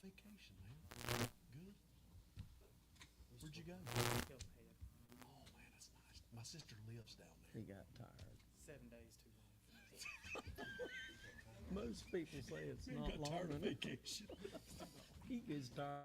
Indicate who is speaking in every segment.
Speaker 1: vacation, man? Good? Where'd you go?
Speaker 2: Hilton Head.
Speaker 1: Oh, man, that's nice. My sister lives down
Speaker 3: He
Speaker 1: there.
Speaker 3: got tired.
Speaker 2: 7 days too long.
Speaker 3: Most people say it's
Speaker 1: You
Speaker 3: not
Speaker 1: got
Speaker 3: long
Speaker 1: tired of
Speaker 3: enough.
Speaker 1: vacation.
Speaker 3: He gets tired.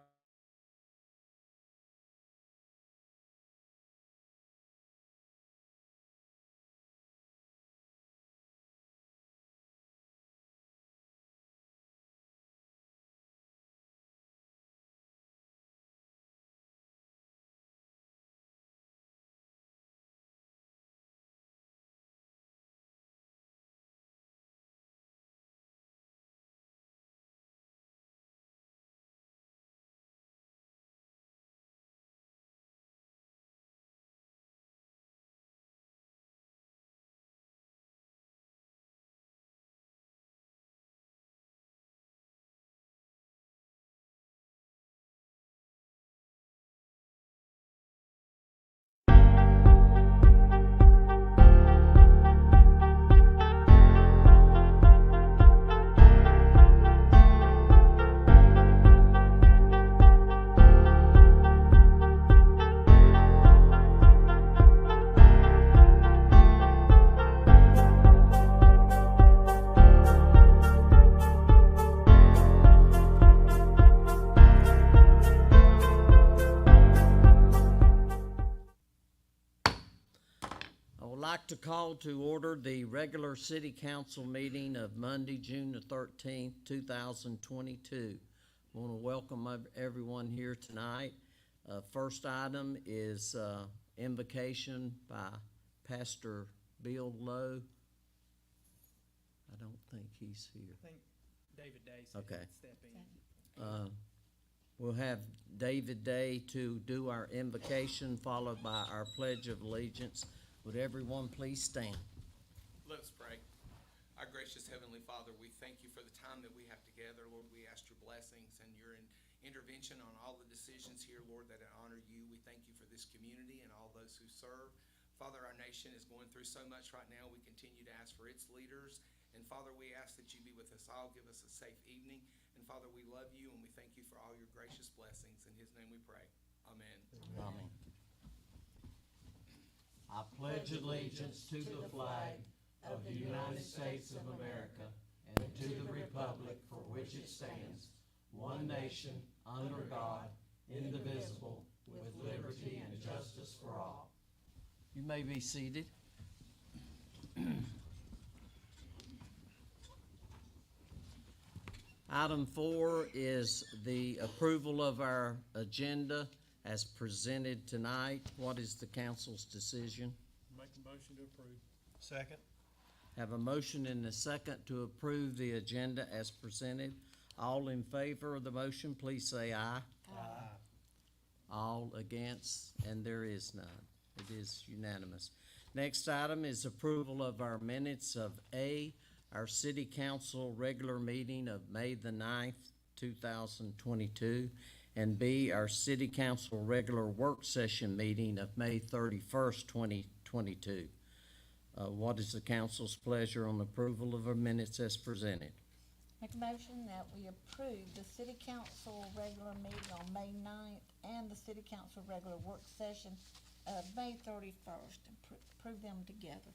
Speaker 3: I would like to call to order the regular city council meeting of Monday, June the 13th, 2022. I want to welcome everyone here tonight. First item is invocation by Pastor Bill Lowe. I don't think he's here.
Speaker 2: I think David Day said
Speaker 3: Okay.
Speaker 2: he'd step in.
Speaker 3: We'll have David Day to do our invocation, followed by our Pledge of Allegiance. Would everyone please stand?
Speaker 4: Let us pray. Our gracious Heavenly Father, we thank you for the time that we have together. Lord, we ask your blessings and your intervention on all the decisions here, Lord, that honor you. We thank you for this community and all those who serve. Father, our nation is going through so much right now. We continue to ask for its leaders. And Father, we ask that you be with us all. Give us a safe evening. And Father, we love you and we thank you for all your gracious blessings. In his name we pray. Amen.
Speaker 3: Amen. I pledge allegiance to the flag of the United States of America and to the republic for which it stands, one nation, under God, indivisible, with liberty and justice for all. You may be seated. Item 4 is the approval of our agenda as presented tonight. What is the council's decision?
Speaker 5: Make a motion to approve.
Speaker 1: Second?
Speaker 3: Have a motion and a second to approve the agenda as presented. All in favor of the motion, please say aye.
Speaker 1: Aye.
Speaker 3: All against, and there is none. It is unanimous. Next item is approval of our minutes of A, our city council regular meeting of May the 9th, 2022, and B, our city council regular work session meeting of May 31st, 2022. What is the council's pleasure on approval of our minutes as presented?
Speaker 6: Make a motion that we approve the city council regular meeting on May 9th and the city council regular work session of May 31st, and approve them together.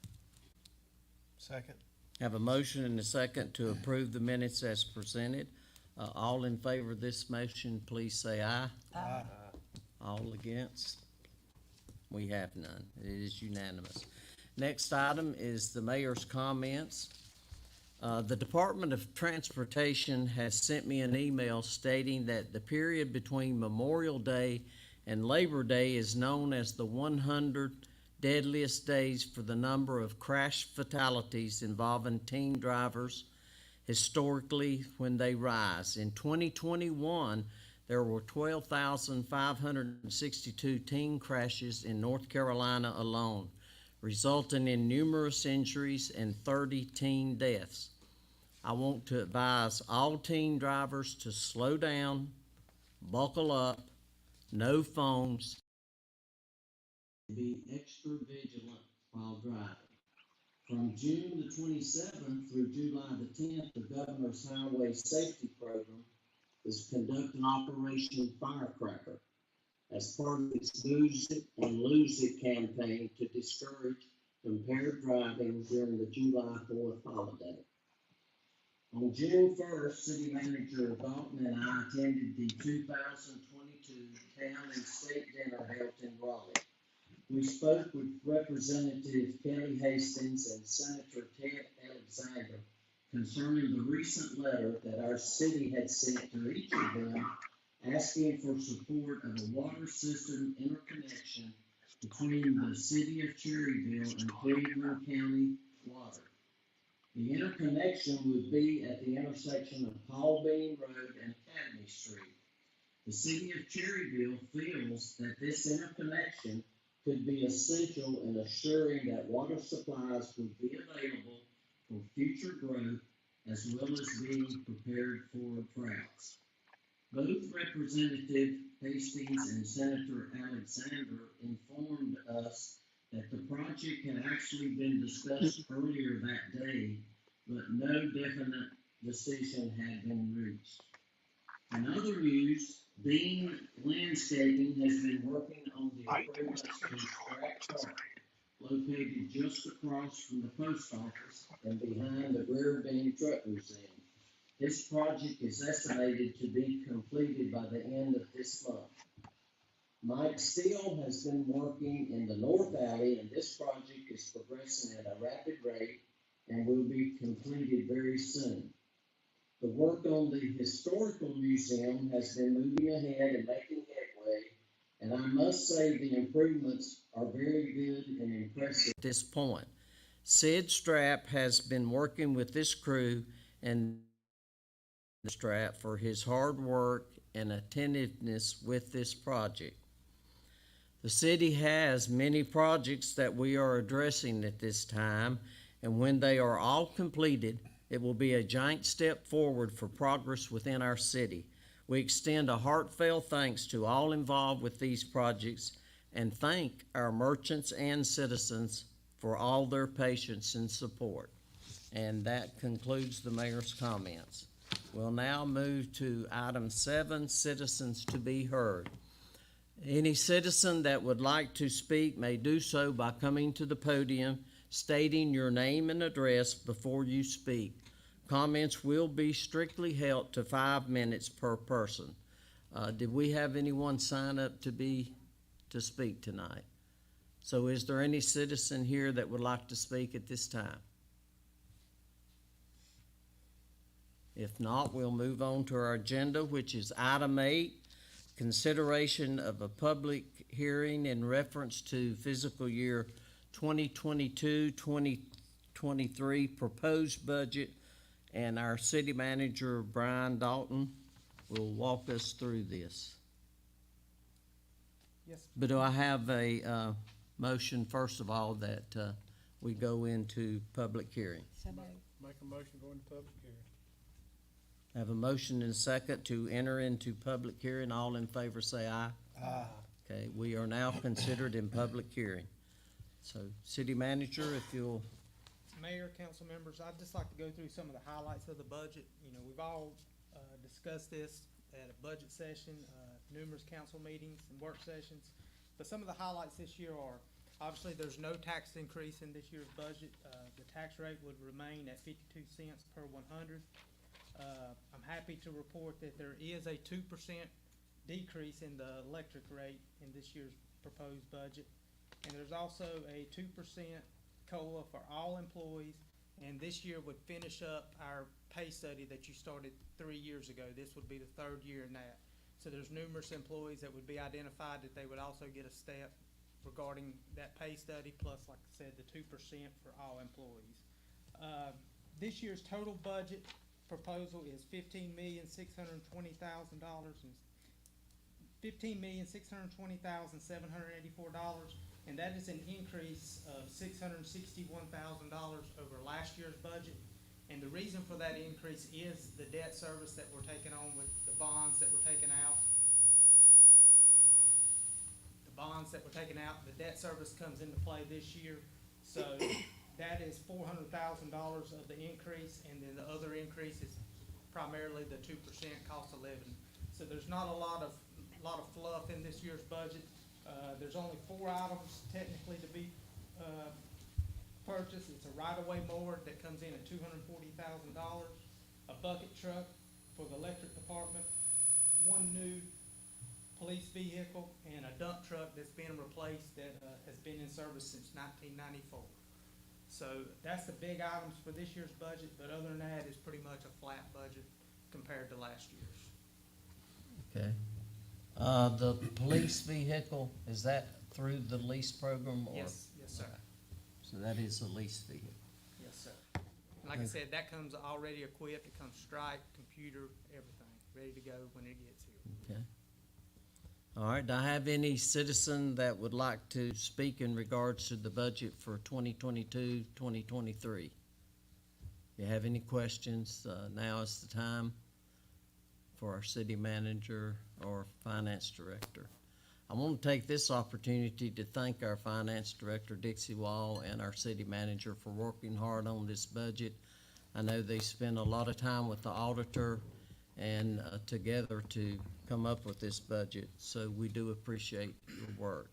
Speaker 1: Second?
Speaker 3: Have a motion and a second to approve the minutes as presented. All in favor of this motion, please say aye.
Speaker 1: Aye.
Speaker 3: All against? We have none. It is unanimous. Next item is the mayor's comments. The Department of Transportation has sent me an email stating that the period between Memorial Day and Labor Day is known as the 100 deadliest days for the number of crash fatalities involving teen drivers historically when they rise. In 2021, there were 12,562 teen crashes in North Carolina alone, resulting in numerous injuries and 30 teen deaths. I want to advise all teen drivers to slow down, buckle up, no phones, and be extra vigilant while driving. From June the 27th through July the 10th, the Governor's Highway Safety Program is conducting Operation Firecracker as part of its Lose It and Lose It campaign to discourage impaired driving during the July 4th holiday. On June 1st, City Manager Dalton and I attended the 2022 Town and State Dinner held in Raleigh. We spoke with Representative Kelly Hastings and Senator Ted Alexander concerning the recent letter that our city had sent to each of them asking for support of a water system interconnection between the city of Cherryville and Cleveland County Water. The interconnection would be at the intersection of Paul Bean Road and Academy Street. The city of Cherryville feels that this interconnection could be essential in assuring that water supplies would be available for future growth as well as being prepared for droughts. Both Representative Hastings and Senator Alexander informed us that the project had actually been discussed earlier that day, but no definite decision had been reached. In other news, Bean Landscaping has been working on the improvements to Scrap Park, located just across from the post office and behind the Rear Bend Truck Museum. This project is estimated to be completed by the end of this month. Mike Steele has been working in the North Alley, and this project is progressing at a rapid rate and will be completed very soon. The work on the Historical Museum has been moving ahead and making headway, and I must say the improvements are very good and impressive at this point. Sid Strapp has been working with this crew and Strapp for his hard work and attentiveness with this project. The city has many projects that we are addressing at this time, and when they are all completed, it will be a giant step forward for progress within our city. We extend a heartfelt thanks to all involved with these projects and thank our merchants and citizens for all their patience and support. And that concludes the mayor's comments. We'll now move to item 7, citizens to be heard. Any citizen that would like to speak may do so by coming to the podium, stating your name and address before you speak. Comments will be strictly held to 5 minutes per person. Did we have anyone sign up to speak tonight? So is there any citizen here that would like to speak at this time? If not, we'll move on to our agenda, which is item 8, consideration of a public hearing in reference to fiscal year 2022-2023 proposed budget, and our city manager, Brian Dalton, will walk us through this.
Speaker 2: Yes.
Speaker 3: But do I have a motion, first of all, that we go into public hearing?
Speaker 6: So moved.
Speaker 1: Make a motion going to public hearing.
Speaker 3: I have a motion and a second to enter into public hearing. All in favor say aye.
Speaker 1: Aye.
Speaker 3: Okay, we are now considered in public hearing. So, city manager, if you'll,
Speaker 2: Mayor, council members, I'd just like to go through some of the highlights of the budget. You know, we've all discussed this at a budget session, numerous council meetings and work sessions. But some of the highlights this year are, obviously, there's no tax increase in this year's budget. The tax rate would remain at 52 cents per 100. I'm happy to report that there is a 2% decrease in the electric rate in this year's proposed budget. And there's also a 2% COLA for all employees, and this year would finish up our pay study that you started 3 years ago. This would be the 3rd year in that. So there's numerous employees that would be identified that they would also get a step regarding that pay study, plus, like I said, the 2% for all employees. This year's total budget proposal is $15,620,000 and $15,620,784, and that is an increase of $661,000 over last year's budget. And the reason for that increase is the debt service that we're taking on with the bonds that were taken out. The bonds that were taken out, the debt service comes into play this year. So that is $400,000 of the increase, and then the other increase is primarily the 2% cost of living. So there's not a lot of fluff in this year's budget. There's only 4 items technically to be purchased. It's a right-of-way mower that comes in at $240,000, a bucket truck for the electric department, 1 new police vehicle, and a dump truck that's been replaced that has been in service since 1994. So that's the big items for this year's budget, but other than that, it's pretty much a flat budget compared to last year's.
Speaker 3: Okay. The police vehicle, is that through the lease program or?
Speaker 2: Yes, sir.
Speaker 3: So that is a lease vehicle.
Speaker 2: Yes, sir. And like I said, that comes already equipped. It comes striped, computer, everything, ready to go when it gets here.
Speaker 3: Okay. All right, do I have any citizen that would like to speak in regards to the budget for 2022, 2023? If you have any questions, now is the time for our city manager or finance director. I want to take this opportunity to thank our finance director, Dixie Wall, and our city manager for working hard on this budget. I know they spent a lot of time with the auditor and together to come up with this budget, so we do appreciate your work.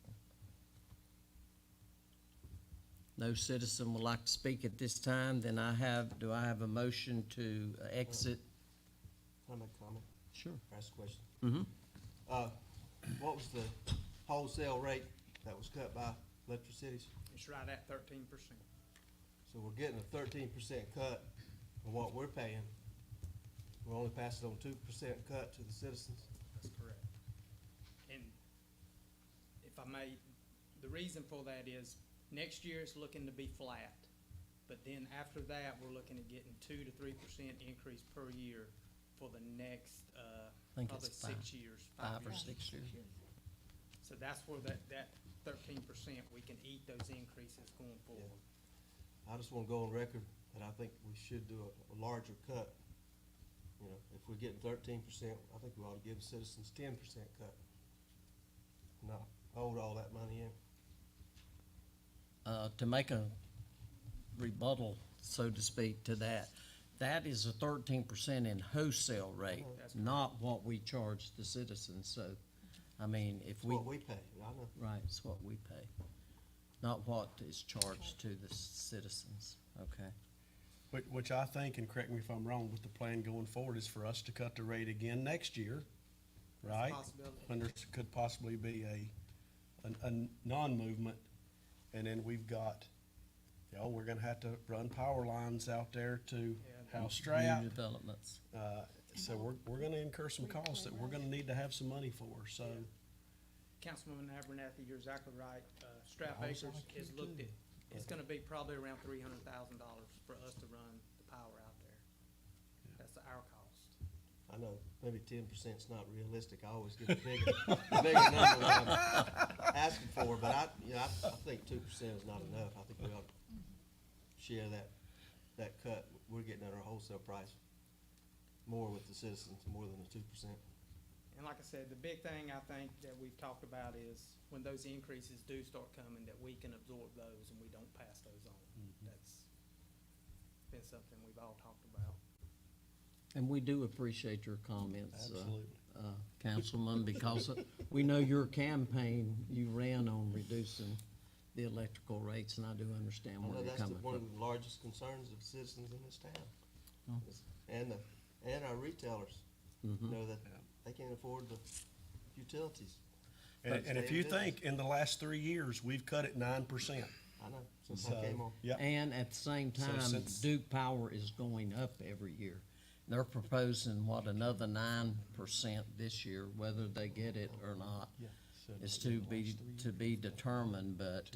Speaker 3: No citizen would like to speak at this time, then do I have a motion to exit?
Speaker 1: Can I make a comment?
Speaker 3: Sure.
Speaker 1: Ask a question.
Speaker 3: Mm-hmm.
Speaker 1: What was the wholesale rate that was cut by electric cities?
Speaker 2: It's right at 13%.
Speaker 1: So we're getting a 13% cut on what we're paying. We're only passing on 2% cut to the citizens.
Speaker 2: That's correct. And if I may, the reason for that is next year it's looking to be flat. But then after that, we're looking at getting 2 to 3% increase per year for the next,
Speaker 3: think
Speaker 2: probably
Speaker 3: it's
Speaker 2: 6 years.
Speaker 3: 5 or
Speaker 2: years.
Speaker 3: 6 years.
Speaker 2: So that's where that 13%, we can eat those increases going forward.
Speaker 1: I just wanna go on record that I think we should do a larger cut. You know, if we're getting 13%, I think we ought to give the citizens 10% cut. Not hold all that money in.
Speaker 3: To make a rebuttal, so to speak, to that, that is a 13% in wholesale rate,
Speaker 2: That's
Speaker 3: not what we charge the citizens, so, I mean, if
Speaker 1: It's
Speaker 3: we.
Speaker 1: what we pay, I know.
Speaker 3: Right, it's what we pay, not what is charged to the citizens, okay?
Speaker 5: Which I think, and correct me if I'm wrong, with the plan going forward is for us to cut the rate again next year, right?
Speaker 2: Possibility.
Speaker 5: When there could possibly be a non-movement, and then we've got, we're gonna have to run power lines out there to have
Speaker 3: New
Speaker 5: strap.
Speaker 3: developments.
Speaker 5: So we're gonna incur some costs that we're gonna need to have some money for, so.
Speaker 2: Councilwoman Abernathy, you're exactly right. Strap
Speaker 5: I was
Speaker 2: Acres
Speaker 5: like
Speaker 2: is
Speaker 5: you
Speaker 2: looked
Speaker 5: too.
Speaker 2: at, it's gonna be probably around $300,000 for us to run the power out there. That's our cost.
Speaker 1: I know, maybe 10%'s not realistic. I always get a bigger number than I'm asking for, but I think 2% is not enough. I think we ought to share that cut. We're getting at our wholesale price more with the citizens, more than the 2%.
Speaker 2: And like I said, the big thing I think that we've talked about is when those increases do start coming, that we can absorb those and we don't pass those on. That's been something we've all talked about.
Speaker 3: And we do appreciate your comments,
Speaker 5: Absolutely.
Speaker 3: Councilman, because we know your campaign, you ran on reducing the electrical rates, and I do understand
Speaker 1: I
Speaker 3: where
Speaker 1: know
Speaker 3: you're
Speaker 1: that's
Speaker 3: coming
Speaker 1: one
Speaker 3: from.
Speaker 1: of the largest concerns of citizens in this town.
Speaker 3: Oh.
Speaker 1: And our retailers,
Speaker 3: Mhm.
Speaker 1: you know, that they can't afford the utilities.
Speaker 5: And if you think in the last 3 years, we've cut it 9%.
Speaker 1: I know, since I came on.
Speaker 5: Yeah,
Speaker 3: And at the same
Speaker 5: So
Speaker 3: time,
Speaker 5: since-
Speaker 3: Duke Power is going up every year. They're proposing, another 9% this year, whether they get it or not is to be determined, but,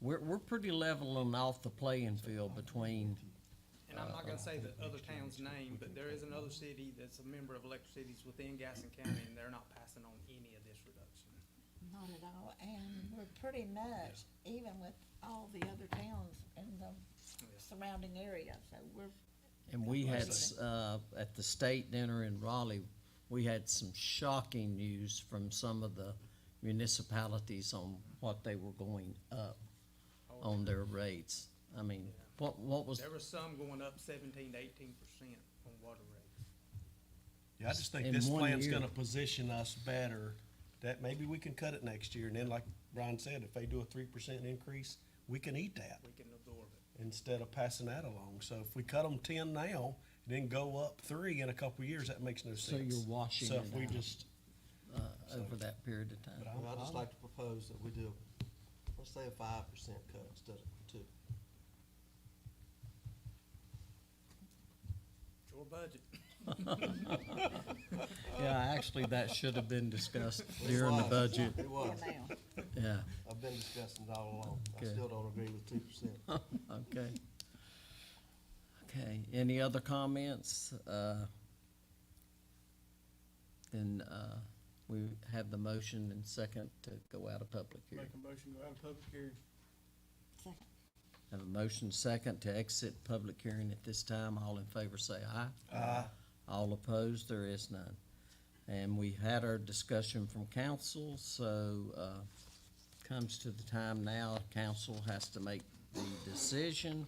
Speaker 3: we're pretty level and off the playing field between,
Speaker 2: And I'm not gonna say the other town's name, but there is another city that's a member of Electric Cities within Gaston County, and they're not passing on any of this reduction.
Speaker 6: Not at all, and we're pretty much even with all the other towns in the surrounding area, so we're.
Speaker 3: and we had, at the state dinner in Raleigh, we had some shocking news from some of the municipalities on what they were going up on their rates. I mean, what was,
Speaker 2: There was some going up 17 to 18% on water rates.
Speaker 5: Yeah, I just think
Speaker 3: in
Speaker 5: this
Speaker 3: one
Speaker 5: plan's
Speaker 3: year.
Speaker 5: gonna position us better, that maybe we can cut it next year, and then like Brian said, if they do a 3% increase, we can eat that
Speaker 2: We can absorb it.
Speaker 5: instead of passing that along. So if we cut them 10 now, then go up 3 in a couple of years, that makes no sense.
Speaker 3: So you're washing
Speaker 5: So
Speaker 3: it
Speaker 5: if we
Speaker 3: out.
Speaker 5: just,
Speaker 3: Over that period of time.
Speaker 5: But
Speaker 1: Well, I'd just like to propose that we do, let's say a 5% cut instead of 2.
Speaker 2: Your budget.
Speaker 3: Yeah, actually, that should have been discussed
Speaker 1: It
Speaker 3: during the
Speaker 1: was.
Speaker 3: budget,
Speaker 1: It was.
Speaker 6: now.
Speaker 3: yeah,
Speaker 1: I've been discussing it all along. I
Speaker 3: Good.
Speaker 1: still don't agree with 2%.
Speaker 3: okay. Okay, any other comments? Then, we have the motion and second to go out of public hearing.
Speaker 7: Make a motion, go out of public hearing.
Speaker 6: Second.
Speaker 3: Have a motion second to exit public hearing at this time. All in favor say aye.
Speaker 5: Aye.
Speaker 3: All opposed, there is none. And we had our discussion from council, so, comes to the time now, council has to make the decision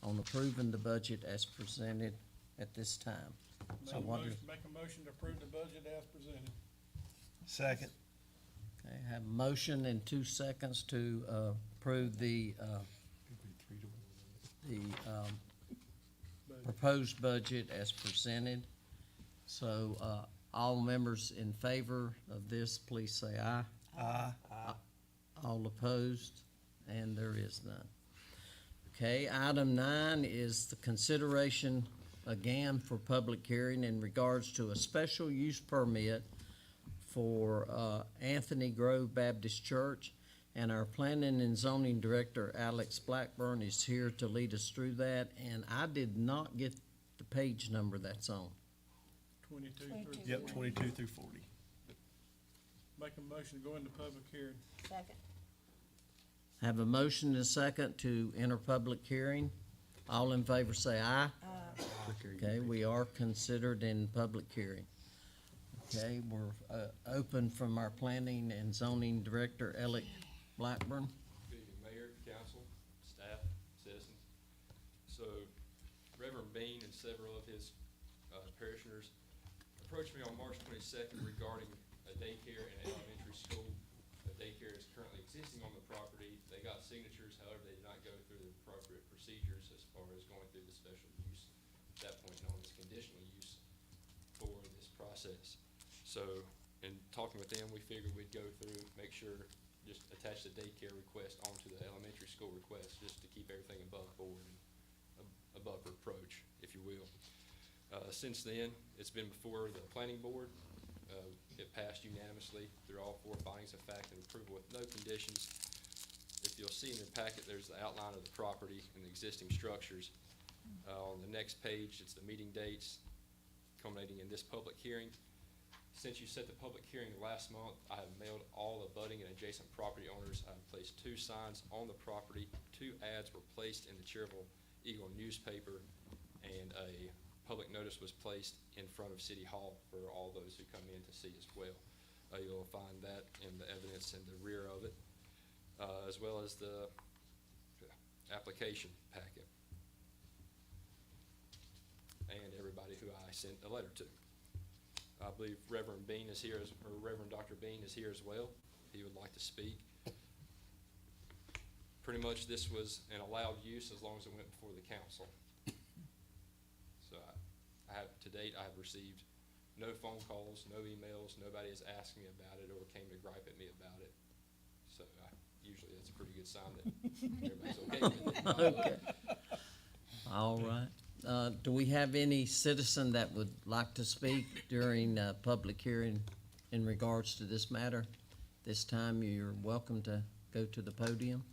Speaker 3: on approving the budget as presented at this time. So what is,
Speaker 7: Make a motion to approve the budget as presented.
Speaker 5: second,
Speaker 3: okay, have a motion in 2 seconds to, approve the, proposed budget as presented. So, all members in favor of this, please say aye.
Speaker 5: aye.
Speaker 3: All opposed, and there is none. Okay, item 9 is the consideration, again, for public hearing in regards to a special use permit for, Anthony Grove Baptist Church. And our planning and zoning director, Alex Blackburn, is here to lead us through that, and I did not get the page number that's on.
Speaker 7: 22
Speaker 6: 22.
Speaker 7: through.
Speaker 5: Yep, 22 through 40.
Speaker 7: Make a motion to go into public hearing.
Speaker 6: Second.
Speaker 3: Have a motion and a second to enter public hearing. All in favor say aye. Okay, we are considered in public hearing. Okay, we're, open from our planning and zoning director, Alex Blackburn.
Speaker 8: Good evening, Mayor, council, staff, citizens. So Reverend Bean and several of his parishioners approached me on March 22nd regarding a daycare and an elementary school. The daycare is currently existing on the property. They got signatures, however, they did not go through the appropriate procedures as far as going through the special use, at that point known as conditional use, for this process. So in talking with them, we figured we'd go through, make sure, just attach the daycare request onto the elementary school request, just to keep everything above board and above reproach, if you will. Since then, it's been before the planning board. It passed unanimously through all 4 findings of fact and approval with no conditions. If you'll see in your packet, there's the outline of the property and the existing structures. On the next page, it's the meeting dates culminating in this public hearing. Since you set the public hearing last month, I have mailed all abutting and adjacent property owners. I have placed 2 signs on the property. 2 ads were placed in the Cherryville Eagle newspaper, and a public notice was placed in front of City Hall for all those who come in to see as well. You'll find that in the evidence in the rear of it, as well as the application packet, and everybody who I sent a letter to. I believe Reverend Bean is here, or Reverend Dr. Bean is here as well. He would like to speak. Pretty much this was an allowed use as long as it went before the council. So I have, to date, I have received no phone calls, no emails, nobody has asked me about it or came to gripe at me about it. So usually that's a pretty good sign that everybody's okay with it.
Speaker 3: Okay. All right. Do we have any citizen that would like to speak during, public hearing in regards to this matter? This time, you're welcome to go to the podium.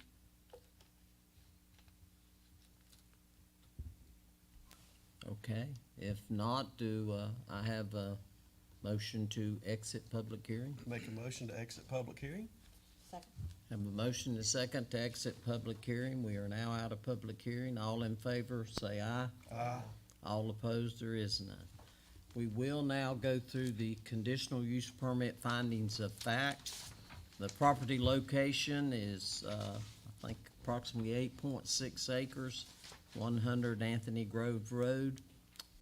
Speaker 3: Okay, if not, do, I have a motion to exit public hearing?
Speaker 5: Make a motion to exit public hearing?
Speaker 6: Second.
Speaker 3: Have a motion and a second to exit public hearing. We are now out of public hearing. All in favor, say aye.
Speaker 5: Aye.
Speaker 3: All opposed, there is none. We will now go through the conditional use permit findings of fact. The property location is, I think approximately 8.6 acres, 100 Anthony Grove Road.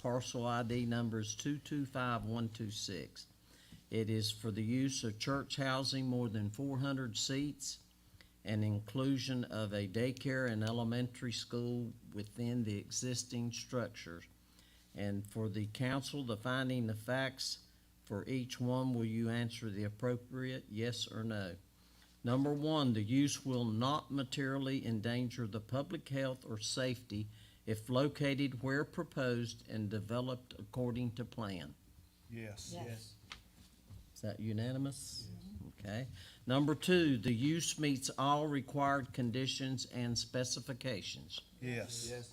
Speaker 3: parcel ID numbers 225126. It is for the use of church housing more than 400 seats and inclusion of a daycare and elementary school within the existing structures. And for the council, the finding of facts for each one, will you answer the appropriate yes or no? Number one, the use will not materially endanger the public health or safety if located where proposed and developed according to plan.
Speaker 5: Yes.
Speaker 6: Yes.
Speaker 3: Is that unanimous? Okay. Number two, the use meets all required conditions and specifications.
Speaker 5: Yes.
Speaker 1: Yes.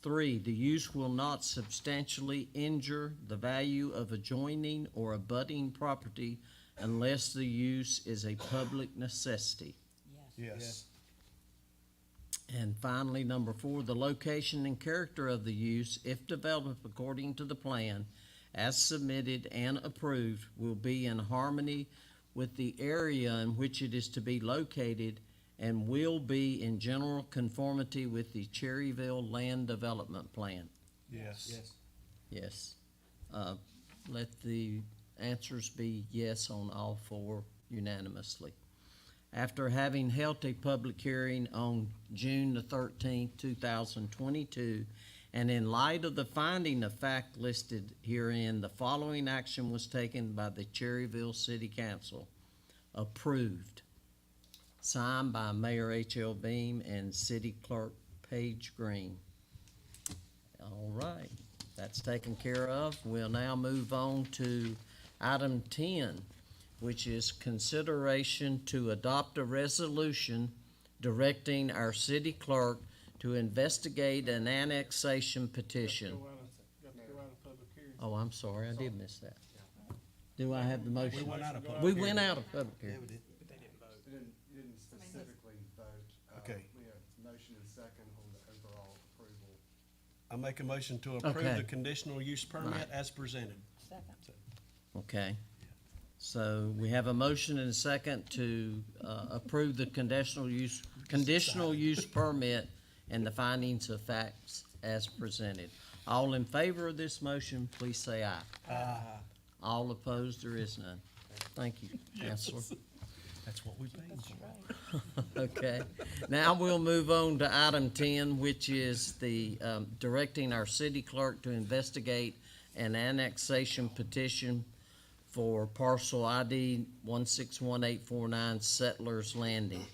Speaker 3: Three, the use will not substantially injure the value of adjoining or abutting property unless the use is a public necessity.
Speaker 5: Yes.
Speaker 3: And finally, number four, the location and character of the use, if developed according to the plan as submitted and approved, will be in harmony with the area in which it is to be located and will be in general conformity with the Cherryville Land Development Plan.
Speaker 5: Yes.
Speaker 1: Yes.
Speaker 3: Yes. Let the answers be yes on all four unanimously. After having held a public hearing on June the 13th, 2022, and in light of the finding of fact listed herein, the following action was taken by the Cherryville City Council. Approved. Signed by Mayor H.L. Beam and City Clerk Paige Green. All right, that's taken care of. We'll now move on to item 10, which is consideration to adopt a resolution directing our city clerk to investigate an annexation petition.
Speaker 7: Got to go out of public hearing.
Speaker 3: Oh, I'm sorry, I did miss that. Do I have the motion?
Speaker 5: We went out of public
Speaker 3: We
Speaker 5: hearing.
Speaker 3: went out of public
Speaker 1: Yeah,
Speaker 3: hearing.
Speaker 1: we did.
Speaker 9: You didn't specifically vote.
Speaker 5: Okay.
Speaker 9: We have motion and second on the overall approval.
Speaker 5: I make a motion to approve
Speaker 3: Okay.
Speaker 5: the conditional use permit
Speaker 3: Right.
Speaker 5: as presented.
Speaker 6: Second.
Speaker 3: Okay. So we have a motion and a second to approve the conditional use permit and the findings of facts as presented. All in favor of this motion, please say aye.
Speaker 5: Aye.
Speaker 3: All opposed, there is none. Thank you, Counselor.
Speaker 5: That's what we paid
Speaker 6: That's
Speaker 5: for.
Speaker 6: right.
Speaker 3: Okay, now we'll move on to item 10, which is the directing our city clerk to investigate an annexation petition for parcel ID 1618849 Settlers Landing.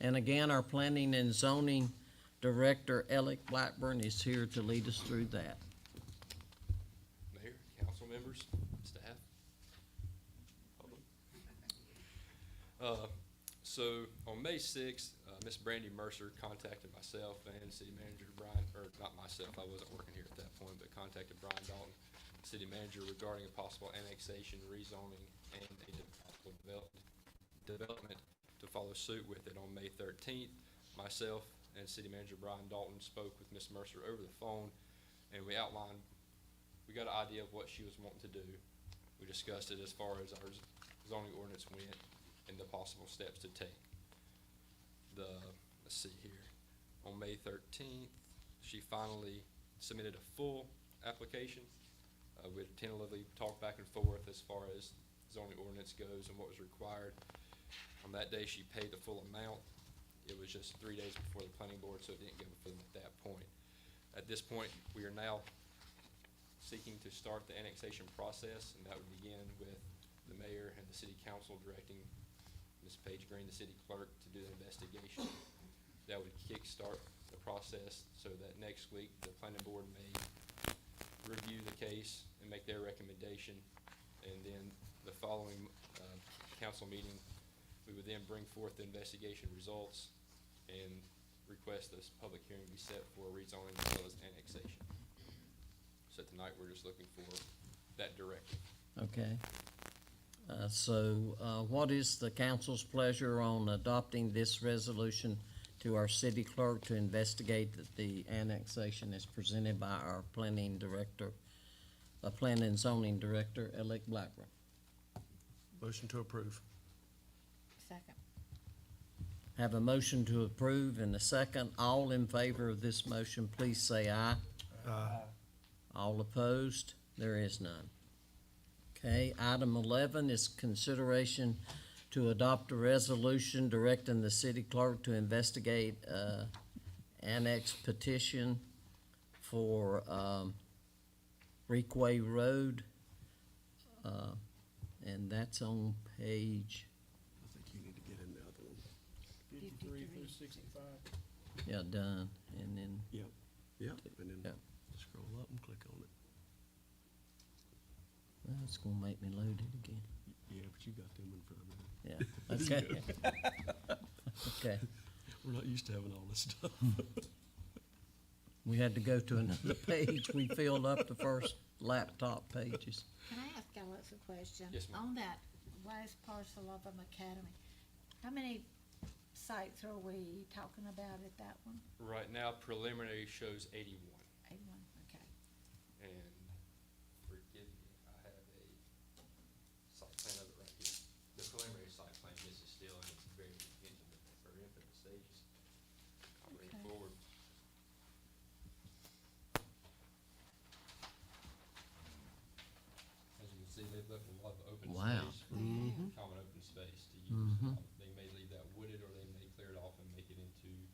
Speaker 3: And again, our planning and zoning director, Alec Blackburn, is here to lead us through that.
Speaker 8: Mayor, council members, staff, public. So on May 6th, Miss Brandy Mercer contacted myself and city manager Brian, or not myself, I wasn't working here at that point, but contacted Brian Dalton, city manager, regarding a possible annexation, rezoning, and a possible development to follow suit with it. On May 13th, myself and city manager Brian Dalton spoke with Miss Mercer over the phone, and we got an idea of what she was wanting to do. We discussed it as far as our zoning ordinance went and the possible steps to take. Let's see here, on May 13th, she finally submitted a full application. We tentatively talked back and forth as far as zoning ordinance goes and what was required. On that day, she paid the full amount. It was just 3 days before the planning board, so it didn't go for them at that point. At this point, we are now seeking to start the annexation process, and that would begin with the mayor and the city council directing Ms. Paige Green, the city clerk, to do the investigation. That would kickstart the process so that next week, the planning board may review the case and make their recommendation. And then the following council meeting, we would then bring forth the investigation results and request this public hearing be set for rezoning as well as annexation. So tonight, we're just looking for that directive.
Speaker 3: Okay. What is the council's pleasure on adopting this resolution to our city clerk to investigate that the annexation is presented by our planning and zoning director, Alec Blackburn?
Speaker 5: Motion to approve.
Speaker 6: Second.
Speaker 3: Have a motion to approve and a second. All in favor of this motion, please say aye.
Speaker 5: Aye.
Speaker 3: All opposed? There is none. Okay, item 11 is consideration to adopt a resolution directing the city clerk to investigate, annex petition for, Reekway Road. And that's on page,
Speaker 5: I think you need to get in the other one.
Speaker 7: 53 through 65.
Speaker 3: yeah, done, and then,
Speaker 5: Yep, yep, and then
Speaker 3: Yep.
Speaker 5: scroll up and click on it.
Speaker 3: well, it's gonna make me load it again.
Speaker 5: Yeah, but you got them in front of you.
Speaker 3: Yeah, okay. Okay,
Speaker 5: We're not used to having all this stuff.
Speaker 3: we had to go to another page. We filled up the first laptop pages.
Speaker 6: Can I ask Alex a question?
Speaker 8: Yes, ma'am.
Speaker 6: On that last parcel of an academy, how many sites are we talking about at that one?
Speaker 8: Right now, preliminary shows 81.
Speaker 6: 81, okay.
Speaker 8: And forgive me, I have a site plan of it right here. The preliminary site plan, this is still in its very infant stages. I'll bring it
Speaker 6: Okay.
Speaker 8: forward. As you can see, they've left a lot of open
Speaker 3: Wow.
Speaker 8: space for
Speaker 5: Mhm.
Speaker 8: common open space to use.
Speaker 3: Mhm.
Speaker 8: They may leave that wooded, or they may clear it off and make it into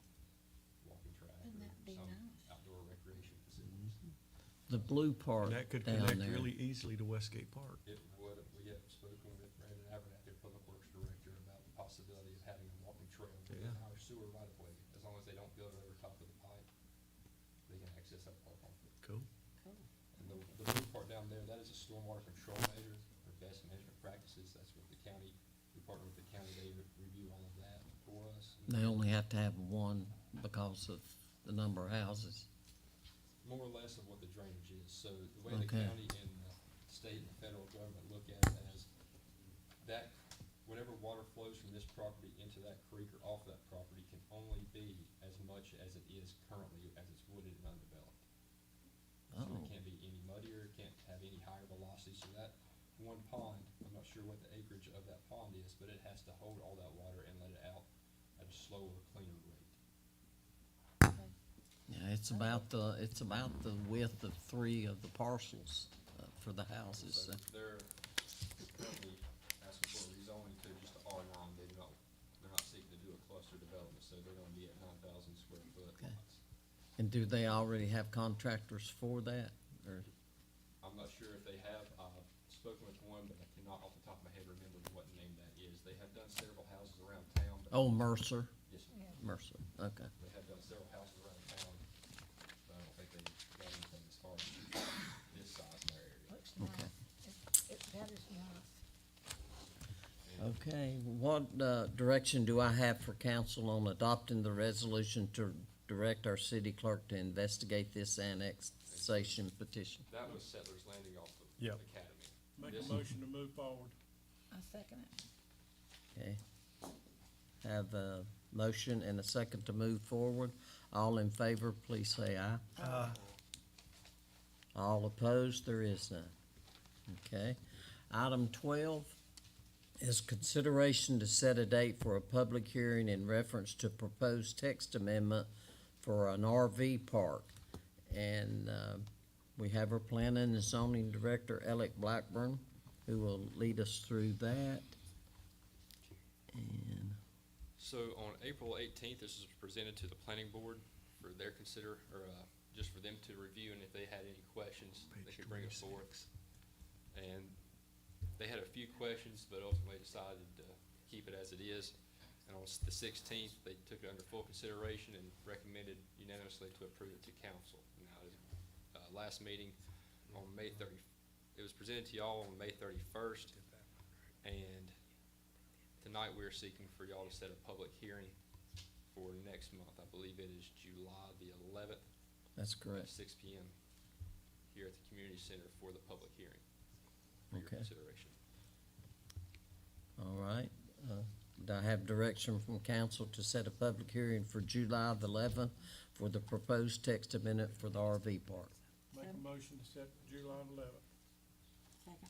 Speaker 8: walking track
Speaker 6: Wouldn't
Speaker 8: or
Speaker 6: that be
Speaker 8: some
Speaker 6: nice?
Speaker 8: outdoor recreation facilities.
Speaker 3: The blue part
Speaker 5: And that could
Speaker 3: down
Speaker 5: connect
Speaker 3: there.
Speaker 5: really easily to Westgate Park.
Speaker 8: It would, we have spoken with Brandon Abernathy, Public Works Director, about the possibility of having a walking trail within
Speaker 5: Yeah.
Speaker 8: our sewer right of way. As long as they don't build it over top of the pipe, they can access that park on foot.
Speaker 5: Cool.
Speaker 6: Cool.
Speaker 8: And the blue part down there, that is a stormwater control measure, or best management practices. That's what the county, we partner with the county, they review all of that for us.
Speaker 3: They only have to have one because of the number of houses.
Speaker 8: More or less of what the drainage is. So the way the
Speaker 3: Okay.
Speaker 8: county and the state and the federal government look at it as that, whatever water flows from this property into that creek or off that property can only be as much as it is currently as it's wooded and undeveloped. So
Speaker 3: Oh.
Speaker 8: it can't be any muddier, it can't have any higher velocity. So that one pond, I'm not sure what the acreage of that pond is, but it has to hold all that water and let it out at a slower, cleaner rate.
Speaker 3: Yeah, it's about the width of 3 of the parcels, for the houses.
Speaker 8: So they're currently asking for a rezoning to just a R9. They're not seeking to do a cluster development, so they're gonna be at 9,000 square foot
Speaker 3: Okay.
Speaker 8: lots.
Speaker 3: And do they already have contractors for that, or?
Speaker 8: I'm not sure if they have, spoken with one, but I cannot off the top of my head remember what name that is. They have done several houses around town, but.
Speaker 3: Oh, Mercer,
Speaker 8: Yes, sir.
Speaker 6: Yeah.
Speaker 3: Mercer, okay.
Speaker 8: They have done several houses around town, but I don't think they've done anything as far as this size in their area.
Speaker 6: Looks nice.
Speaker 3: Okay.
Speaker 6: That is nice.
Speaker 3: Okay, what, direction do I have for council on adopting the resolution to direct our city clerk to investigate this annexation petition?
Speaker 8: That was Settlers Landing off of
Speaker 5: Yep.
Speaker 8: Academy.
Speaker 7: Make
Speaker 8: This-
Speaker 7: a motion to move forward.
Speaker 6: I second it.
Speaker 3: Okay. Have a motion and a second to move forward. All in favor, please say aye. All opposed, there is none. Okay. Item 12 is consideration to set a date for a public hearing in reference to proposed text amendment for an RV park. And, we have our planning and zoning director, Alec Blackburn, who will lead us through that. And,
Speaker 8: So on April 18th, this was presented to the planning board for their just for them to review, and if they had any questions, they
Speaker 5: Page
Speaker 8: could bring it
Speaker 5: 26.
Speaker 8: forth. And they had a few questions, but ultimately decided to keep it as it is. And on the 16th, they took it under full consideration and recommended unanimously to approve it to council. Now, last meeting on May 30, it was presented to y'all on May 31st, and tonight we are seeking for y'all to set a public hearing for next month. I believe it is July the 11th
Speaker 3: that's
Speaker 8: at
Speaker 3: correct.
Speaker 8: 6 p.m. here at the community center for the public hearing for your
Speaker 3: Okay.
Speaker 8: consideration.
Speaker 3: All right. Do I have direction from council to set a public hearing for July the 11th for the proposed text amendment for the RV park?
Speaker 7: Make a motion to set July 11th.
Speaker 6: Second.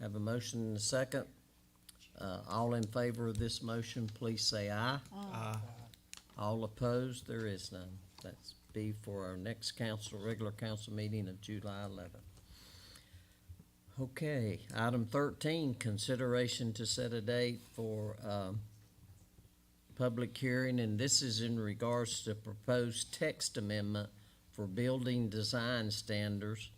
Speaker 3: Have a motion and a second. All in favor of this motion, please say aye.
Speaker 5: Uh,
Speaker 3: All opposed, there is none. That's be for our next regular council meeting of July 11th. Okay, item 13, consideration to set a date for public hearing, and this is in regards to proposed text amendment for building design standards,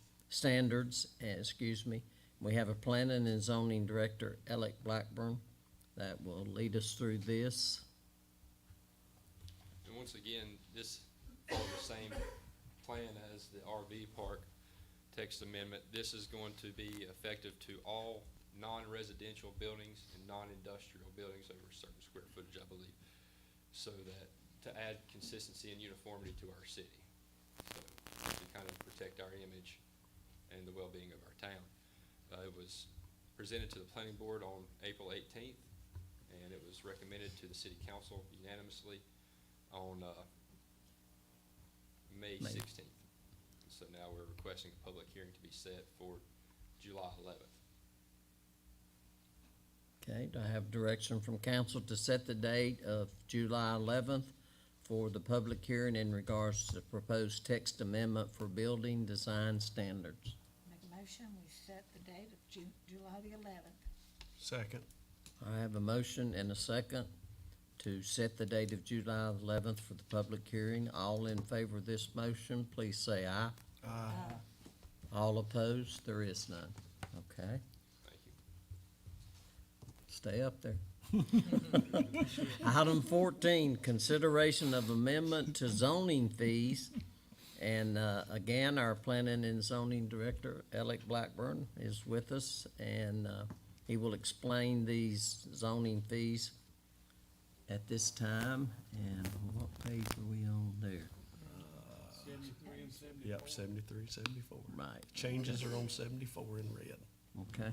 Speaker 3: excuse me. We have a planning and zoning director, Alec Blackburn, that will lead us through this.
Speaker 8: And once again, this follows the same plan as the RV park text amendment. This is going to be effective to all non-residential buildings and non-industrial buildings over a certain square footage, I believe, so that, to add consistency and uniformity to our city. So, to kind of protect our image and the well-being of our town. It was presented to the planning board on April 18th, and it was recommended to the city council unanimously on May 16th. So now we're requesting a public hearing to be set for July 11th.
Speaker 3: Okay, do I have direction from council to set the date of July 11th for the public hearing in regards to the proposed text amendment for building design standards?
Speaker 6: Make a motion, we set the date of July the 11th.
Speaker 5: Second.
Speaker 3: I have a motion and a second to set the date of July 11th for the public hearing. All in favor of this motion, please say aye. All opposed, there is none. Okay,
Speaker 8: Thank you.
Speaker 3: stay up there. Item 14, consideration of amendment to zoning fees. And again, our planning and zoning director, Alec Blackburn, is with us, and he will explain these zoning fees at this time. And what page are we on there?
Speaker 7: 73 and 74.
Speaker 5: Yep, 73, 74.
Speaker 3: Right,
Speaker 5: Changes are on 74 in red.
Speaker 3: okay.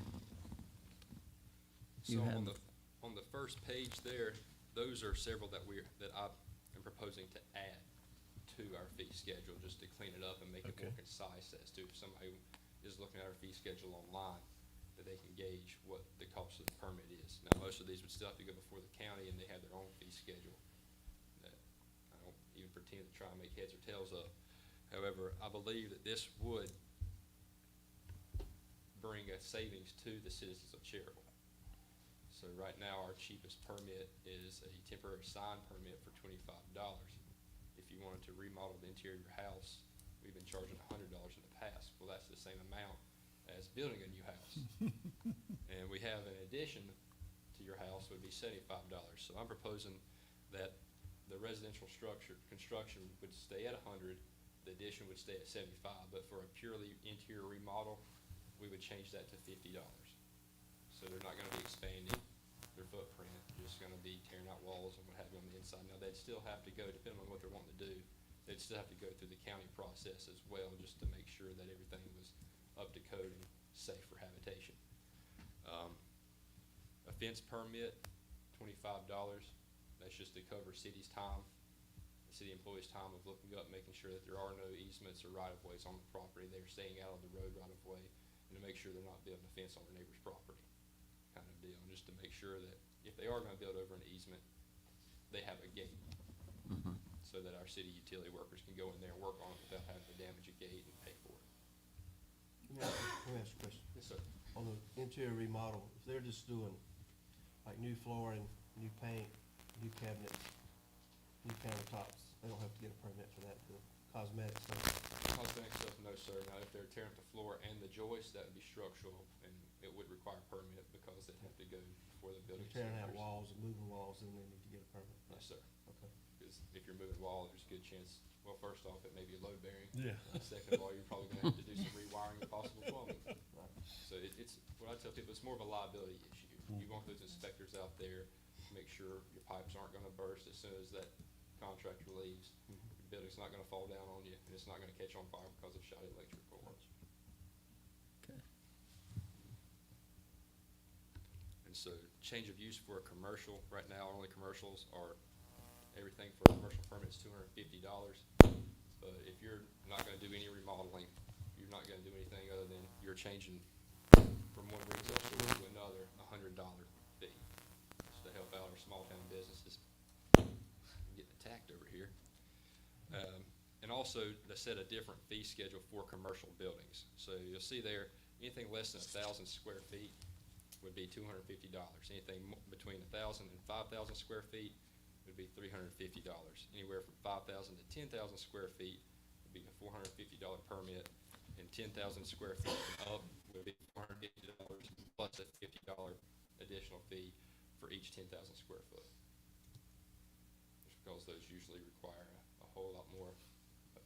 Speaker 8: So
Speaker 3: You
Speaker 8: on
Speaker 3: have-
Speaker 8: the first page there, those are several that I am proposing to add to our fee schedule, just to clean it up and make it more
Speaker 5: Okay.
Speaker 8: concise as to if somebody is looking at our fee schedule online, that they can gauge what the cost of the permit is. Now, most of these would still have to go before the county, and they have their own fee schedule that I don't even pretend to try and make heads or tails of. However, I believe that this would bring a savings to the citizens of Cherryville. So right now, our cheapest permit is a temporary sign permit for $25. If you wanted to remodel the interior of your house, we've been charging $100 in the past. Well, that's the same amount as building a new house. And we have an addition to your house would be $75. So I'm proposing that the residential construction would stay at 100, the addition would stay at 75, but for a purely interior remodel, we would change that to $50. So they're not gonna be expanding their footprint, just gonna be tearing out walls and what have you on the inside. Now, they'd still have to go, depending on what they're wanting to do, they'd still have to go through the county process as well, just to make sure that everything was up to code and safe for habitation. A fence permit, $25, that's just to cover city's time, the city employees' time of looking up, making sure that there are no easements or right-of-ways on the property, they're staying out of the road right-of-way, and to make sure they're not building a fence on their neighbor's property, kind of deal, just to make sure that if they are gonna build over an easement, they have a gate, so that our city utility workers can go in there and work on it without having to damage a gate and pay for it.
Speaker 1: Let me ask you a question.
Speaker 8: Yes, sir.
Speaker 1: On the interior remodel, if they're just doing like new flooring, new paint, new cabinets, new countertops, they don't have to get a permit for that, the cosmetic stuff?
Speaker 8: Cosmetic stuff, no, sir. Now, if they're tearing up the floor and the joist, that would be structural, and it would require a permit because they'd have to go before the building
Speaker 1: They're tearing out
Speaker 8: inspectors.
Speaker 1: walls and moving walls, then they need to get a permit.
Speaker 8: Yes, sir.
Speaker 1: Okay.
Speaker 8: Because if you're moving wall, there's a good chance, well, first off, it may be load bearing.
Speaker 5: Yeah.
Speaker 8: Second of all, you're probably gonna have to do some rewiring and possible plumbing.
Speaker 1: Right.
Speaker 8: So it's, what I tell people, it's more of a liability issue. You want those inspectors out there to make sure your pipes aren't gonna burst as soon as that contractor leaves. Your building's not gonna fall down on you, and it's not gonna catch on fire because of shot electrical work.
Speaker 3: Okay.
Speaker 8: And so, change of use for a commercial, right now, only commercials are, everything for a commercial permit is $250. But if you're not gonna do any remodeling, you're not gonna do anything other than you're changing from one retail store to another, $100 fee. Just to help out our small town businesses. I'm getting attacked over here. And also also, they set a different fee schedule for commercial buildings. So you'll see there, anything less than 1,000 square feet would be $250. Anything between 1,000 and 5,000 square feet would be $350. Anywhere from 5,000 to 10,000 square feet would be a $450 permit, and 10,000 square feet and up would be $450 plus a $50 additional fee for each 10,000 square foot. Just because those usually require a whole lot more of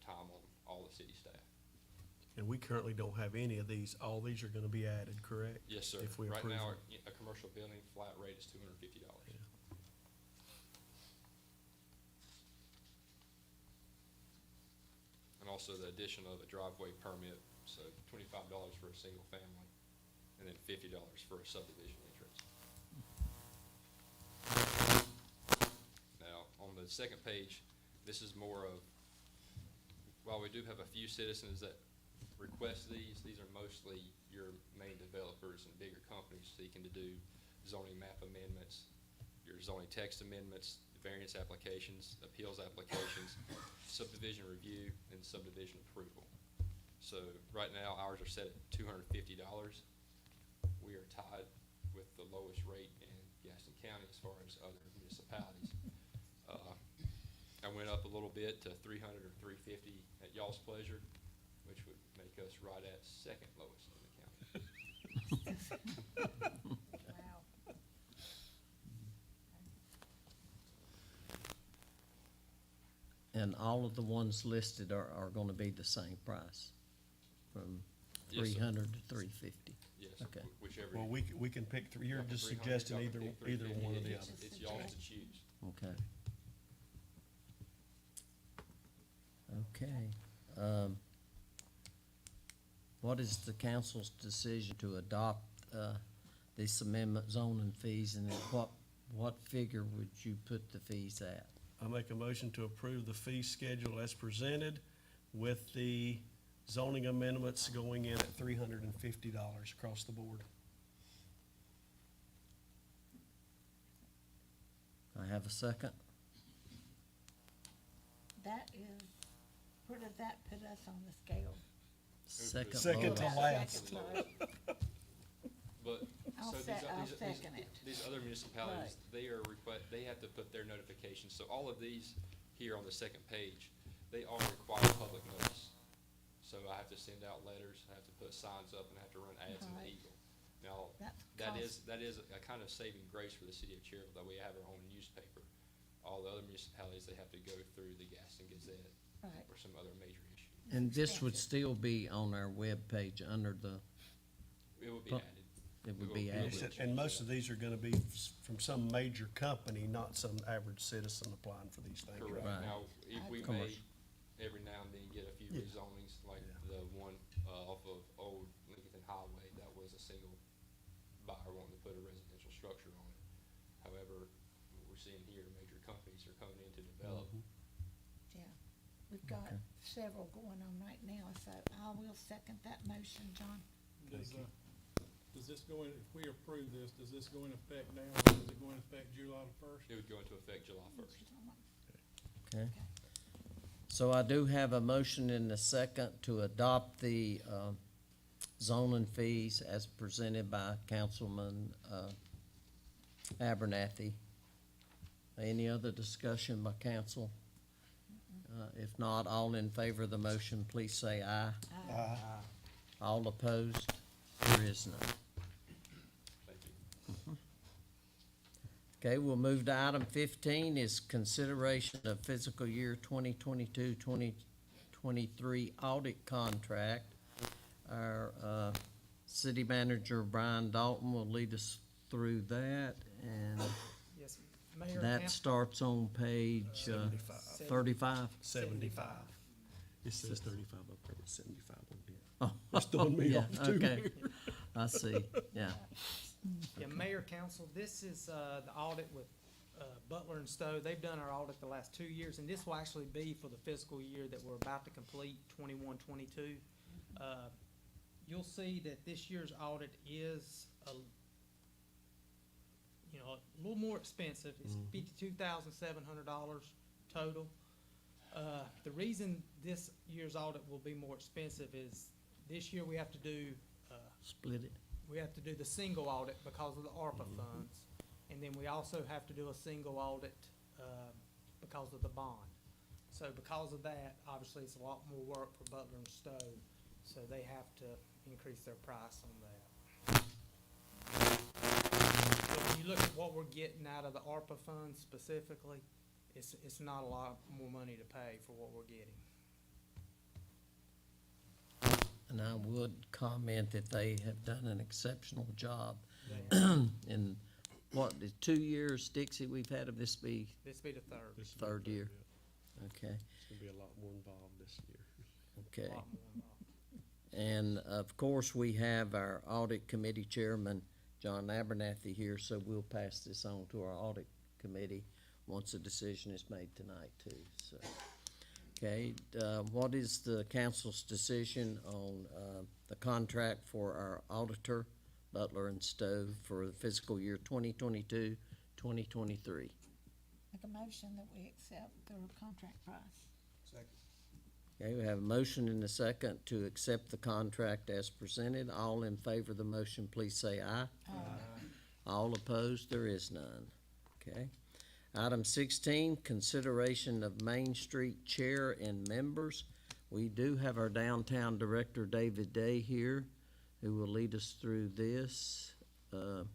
Speaker 8: time on all the city staff.
Speaker 5: And we currently don't have any of these. All these are gonna be added, correct?
Speaker 8: Yes, sir.
Speaker 5: If we
Speaker 8: Right
Speaker 5: approve
Speaker 8: now,
Speaker 5: them.
Speaker 8: a commercial building flat rate is $250.
Speaker 5: Yeah.
Speaker 8: And also the addition of a driveway permit, so $25 for a single family, and then $50 for a subdivision entrance. Now, on the second page, this is more of, while we do have a few citizens that request these are mostly your main developers and bigger companies seeking to do zoning map amendments, your zoning text amendments, variance applications, appeals applications, subdivision review, and subdivision approval. So right now, ours are set at $250. We are tied with the lowest rate in Gaston County as far as other municipalities. I went up a little bit to 300 or 350 at y'all's pleasure, which would make us right at second lowest in the county.
Speaker 6: Wow.
Speaker 3: And all of the ones listed are gonna be the same price, from
Speaker 8: Yes, sir.
Speaker 3: 300 to 350.
Speaker 8: Yes,
Speaker 3: Okay.
Speaker 8: whichever.
Speaker 5: Well, we can pick three. You're
Speaker 8: Y'all
Speaker 5: just
Speaker 8: can 300,
Speaker 5: suggesting
Speaker 8: y'all can
Speaker 5: either
Speaker 8: pick 350.
Speaker 5: one or the
Speaker 8: It's-
Speaker 5: other.
Speaker 8: It's y'all's to choose.
Speaker 3: Okay. Okay. What is the council's decision to adopt, this amendment zoning fees, and then what figure would you put the fees at?
Speaker 5: I make a motion to approve the fee schedule as presented with the zoning amendments going in at $350 across the board.
Speaker 3: I have a second?
Speaker 6: That is, where does that put us on the scale?
Speaker 3: Second
Speaker 5: Second to
Speaker 3: lowest.
Speaker 5: last.
Speaker 6: Second lowest.
Speaker 8: But,
Speaker 6: I'll
Speaker 8: so
Speaker 6: I'll second it.
Speaker 8: these other municipalities, they are they have to put their notifications, so all of these here on the second page, they all require public notice. So I have to send out letters, I have to put signs up, and I have to run ads in the
Speaker 6: Right.
Speaker 8: Eagle. Now,
Speaker 6: That's
Speaker 8: that is a kind of saving grace for the city of Cherryville, that we have our own newspaper. All the other municipalities, they have to go through the Gaston Gazette
Speaker 6: Right.
Speaker 8: or some other major issue.
Speaker 3: And this would still be on our webpage under the,
Speaker 8: It would be
Speaker 3: Pu-
Speaker 8: added.
Speaker 3: it would
Speaker 8: will
Speaker 3: be
Speaker 8: be
Speaker 5: And
Speaker 3: added.
Speaker 5: and most of these are gonna be from some major company, not some average citizen applying for these things,
Speaker 8: Correct.
Speaker 5: right?
Speaker 3: Right.
Speaker 8: Now, if we may,
Speaker 3: Commercial.
Speaker 8: every now and then get a few
Speaker 5: Yeah.
Speaker 8: rezonings, like
Speaker 5: Yeah.
Speaker 8: the one, off of Old Lincoln Highway, that was a single buyer wanting to put a residential structure on it. However, what we're seeing here, major companies are coming in to develop.
Speaker 6: Yeah, we've got
Speaker 3: Okay.
Speaker 6: several going on right now, so I will second that motion, John.
Speaker 7: Does this go in, if we approve this, does this go in effect now, or does it go in effect July the first?
Speaker 8: It would go into effect July first.
Speaker 3: okay? So I do have a motion in the second to adopt the, zoning fees as presented by Councilman, Abernathy. Any other discussion by council? If not, all in favor of the motion, please say aye. All opposed? There is none.
Speaker 8: Thank you.
Speaker 3: Okay, we'll move to item 15 is consideration of fiscal year 2022-2023 audit contract. Our city manager, Brian Dalton, will lead us through that, and
Speaker 2: Yes, Mayor and
Speaker 3: that
Speaker 2: Council.
Speaker 3: starts on page 35.
Speaker 5: 75. It says 35 up there, it's 75 on here.
Speaker 3: Oh,
Speaker 5: That's throwing me
Speaker 3: yeah,
Speaker 5: off too.
Speaker 3: okay. I see, yeah.
Speaker 2: Yeah, Mayor, Council, this is, the audit with, Butler and Stowe. They've done our audit the last 2 years, and this will actually be for the fiscal year that we're about to complete, 21-22. You'll see that this year's audit is a little more expensive. It's $52,700 total. The reason this year's audit will be more expensive is, this year we have to do,
Speaker 3: Split it.
Speaker 2: we have to do the single audit because of the ARPA
Speaker 3: Mm-hmm.
Speaker 2: funds. And then we also have to do a single audit, because of the bond. So because of that, obviously it's a lot more work for Butler and Stowe, so they have to increase their price on that. But when you look at what we're getting out of the ARPA funds specifically, it's not a lot more money to pay for what we're getting.
Speaker 3: And I would comment that they have done an exceptional job.
Speaker 2: They have-
Speaker 3: In what, the 2 years, Dixie, we've had of this be
Speaker 2: This be the third,
Speaker 5: This will be
Speaker 3: third year?
Speaker 5: yeah.
Speaker 3: Okay,
Speaker 5: It's gonna be a lot more involved this year.
Speaker 2: a
Speaker 3: okay.
Speaker 2: lot more involved.
Speaker 3: And of course, we have our audit committee chairman, John Abernathy, here, so we'll pass this on to our audit committee once a decision is made tonight too, so. Okay, what is the council's decision on, the contract for our auditor, Butler and Stowe, for the fiscal year 2022, 2023?
Speaker 6: Make a motion that we accept their contract price.
Speaker 1: Second.
Speaker 3: Okay, we have a motion and a second to accept the contract as presented. All in favor of the motion, please say aye. All opposed, there is none. Okay. Item 16, consideration of Main Street Chair and members. We do have our downtown director, David Day, here, who will lead us through this. And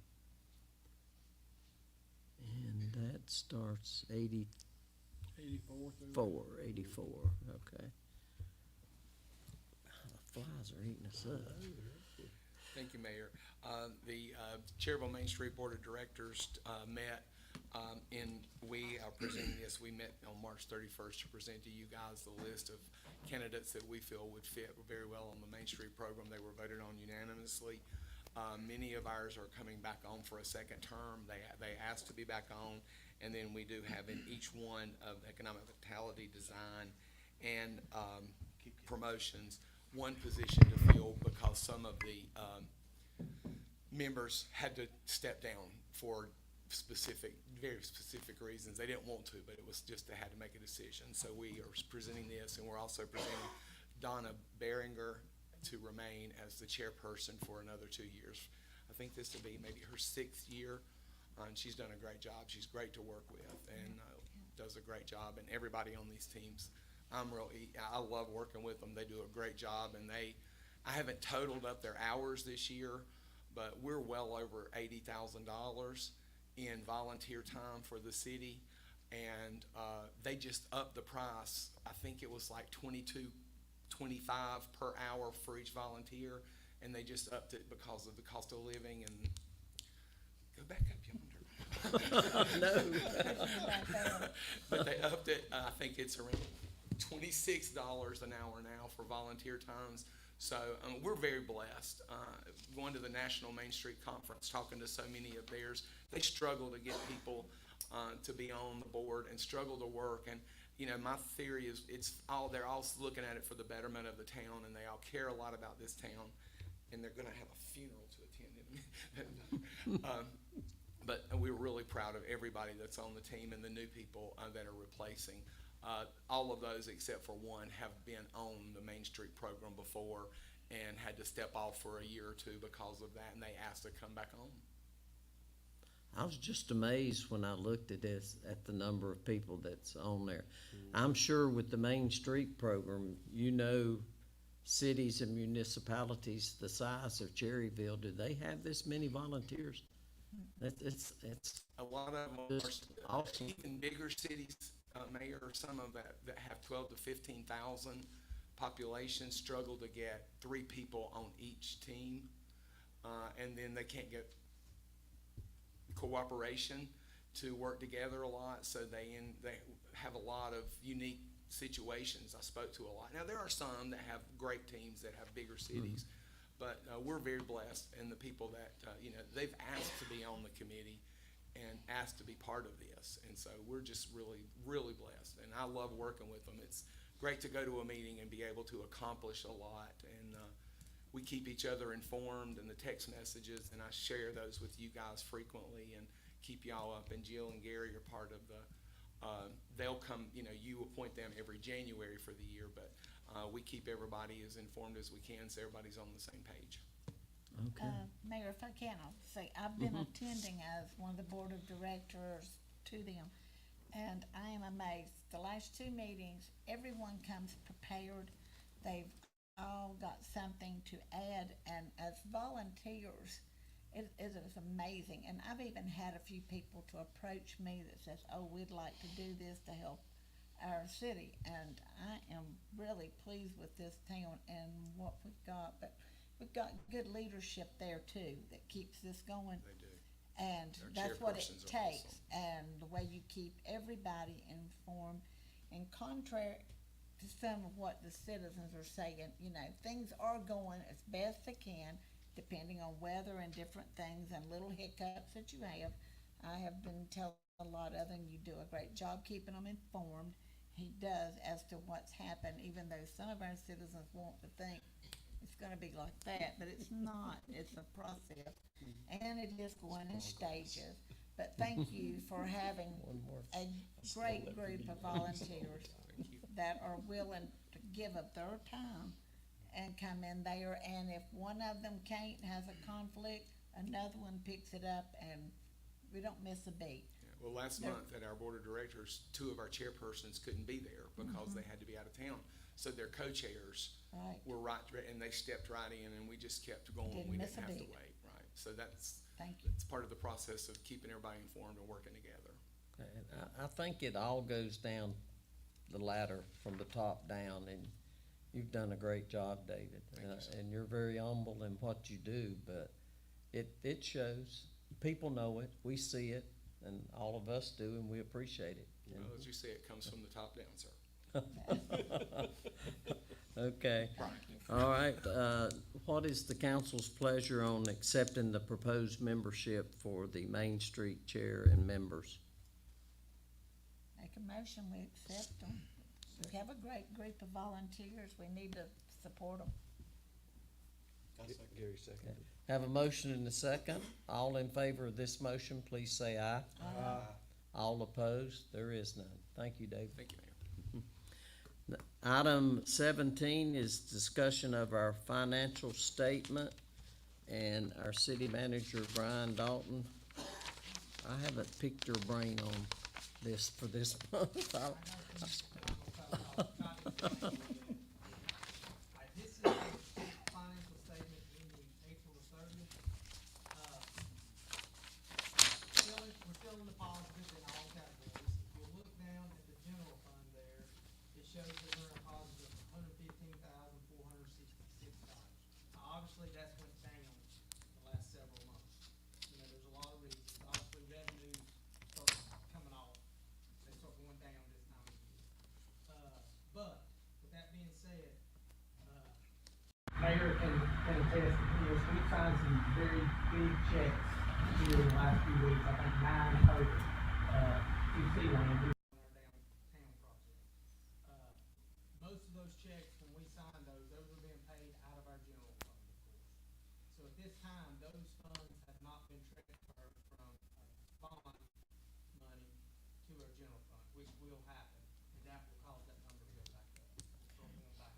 Speaker 3: that starts
Speaker 7: 84 through.
Speaker 3: 84, okay. The flies are eating us up.
Speaker 4: Thank you, Mayor. The Cherryville Main Street Board of Directors met, and we are presenting this. We met on March 31st to present to you guys the list of candidates that we feel would fit very well on the Main Street program. They were voted on unanimously. Many of ours are coming back on for a second term. They asked to be back on. And then we do have in each one of economic vitality, design, and promotions, one position to fill because some of the members had to step down for very specific reasons. They didn't want to, but it was just they had to make a decision. So we are presenting this, and we're also presenting Donna Beringer to remain as the chairperson for another 2 years. I think this will be maybe her 6th year, and she's done a great job. She's great to work with and does a great job, and everybody on these teams. I love working with them. They do a great job, and I haven't totaled up their hours this year, but we're well over $80,000 in volunteer time for the city, and they just upped the price. I think it was like $22.25 per hour for each volunteer, and they just upped it because of the cost of living. And go back up yonder.
Speaker 3: No.
Speaker 4: But they upped it. I think it's around $26 an hour now for volunteer times. So we're very blessed. Going to the National Main Street Conference, talking to so many of theirs, they struggle to get people to be on the board and struggle to work. And you know, my theory is they're all looking at it for the betterment of the town, and they all care a lot about this town, and they're going to have a funeral to attend. But we're really proud of everybody that's on the team and the new people that are replacing. All of those except for one have been on the Main Street program before and had to step off for a year or two because of that, and they asked to come back on.
Speaker 3: I was just amazed when I looked at this, at the number of people that's on there. I'm sure with the Main Street program, you know, cities and municipalities the size of Cherryville, do they have this many volunteers? It's
Speaker 4: A lot of them
Speaker 3: Just
Speaker 4: are,
Speaker 3: awesome.
Speaker 4: even bigger cities, Mayor, some of that have 12 to 15,000 populations struggle to get 3 people on each team, and then they can't get cooperation to work together a lot, so they have a lot of unique situations. I spoke to a lot. Now, there are some that have great teams that have bigger cities, but we're very blessed, and the people that, they've asked to be on the committee and asked to be part of this, and so we're just really, really blessed, and I love working with them. It's great to go to a meeting and be able to accomplish a lot, and we keep each other informed, and the text messages, and I share those with you guys frequently and keep y'all up, and Jill and Gary are part of the They'll come, you know, you appoint them every January for the year, but we keep everybody as informed as we can, so everybody's on the same page.
Speaker 3: Okay.
Speaker 6: Mayor, if I can, I'll say, I've been attending as one of the board of directors to them, and I am amazed. The last two meetings, everyone comes prepared. They've all got something to add, and as volunteers, it is amazing. And I've even had a few people to approach me that says, oh, we'd like to do this to help our city, and I am really pleased with this town and what we've got, but we've got good leadership there too that keeps this going.
Speaker 4: They do.
Speaker 6: And
Speaker 4: Our
Speaker 6: that's what it
Speaker 4: chairpersons are
Speaker 6: takes,
Speaker 4: awesome.
Speaker 6: and the way you keep everybody informed, and contrary to some of what the citizens are saying, you know, things are going as best they can, depending on weather and different things and little hiccups that you have. I have been telling a lot of them, you do a great job keeping them informed. He does as to what's happened, even though some of our citizens want to think it's gonna be like that, but it's not. It's a process, and it is going in stages. But thank you for having a great group of volunteers that are willing to give up their time and come in there, and if one of them can't, has a conflict, another one picks it up, and we don't miss a beat.
Speaker 4: Yeah, well, last month at our board of directors, 2 of our chairpersons couldn't be there because they had to be out of town. So their co-chairs
Speaker 6: Right.
Speaker 4: were right, and they stepped right in, and we just kept going.
Speaker 6: Didn't
Speaker 4: We
Speaker 6: miss
Speaker 4: didn't
Speaker 6: a
Speaker 4: have to
Speaker 6: beat.
Speaker 4: wait, right? So that's,
Speaker 6: Thank you.
Speaker 4: it's part of the process of keeping everybody informed and working together.
Speaker 3: And I think it all goes down the ladder from the top down, and you've done a great job, David.
Speaker 4: Thank you, sir.
Speaker 3: And you're very humble in what you do, but it shows. People know it, we see it, and all of us do, and we appreciate it. And-
Speaker 4: Well, as you say, it comes from the top down, sir.
Speaker 3: Okay.
Speaker 4: Right.
Speaker 3: All right, what is the council's pleasure on accepting the proposed membership for the Main Street Chair and members?
Speaker 6: Make a motion, we accept them. We have a great group of volunteers, we need to support them.
Speaker 5: Gary seconded.
Speaker 3: Have a motion and a second. All in favor of this motion, please say aye. All opposed? There is none. Thank you, David.
Speaker 4: Thank you, Mayor.
Speaker 3: Item 17 is discussion of our financial statement and our city manager, Brian Dalton. I haven't picked your brain on this for this month.
Speaker 2: This is a financial statement ending April the 30th. We're still in the positive in all categories. If you look down at the general fund there, it shows that we're in a positive of $115,466. Now, obviously, that's went down the last several months. You know, there's a lot of reasons. Obviously, revenues start coming off. They start going down this time of year. But, with that being said, Mayor can attest to this, we signed some very big checks here in the last few weeks, I think 9 total, to Sealand, on our downtown project. Most of those checks, when we signed those are being paid out of our general fund, of course. So at this time, those funds have not been transferred from bond money to our general fund, which will happen, and that will cause that number to go back up, start going back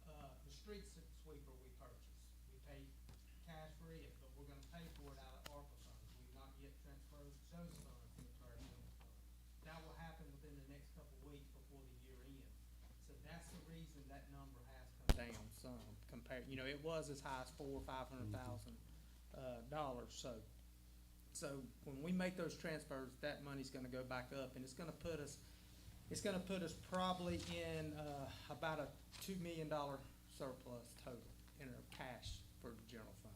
Speaker 2: up. The street sweeper we purchased, we paid cash for it, but we're gonna pay for it out of ARPA funds. We've not yet transferred those funds into our general fund. That will happen within the next couple of weeks before the year ends. So that's the reason that number has come down some compared, you know, it was as high as $400,000 or $500,000, so when we make those transfers, that money's gonna go back up, and it's gonna put us probably in, about a $2 million surplus total in our cash for the general fund.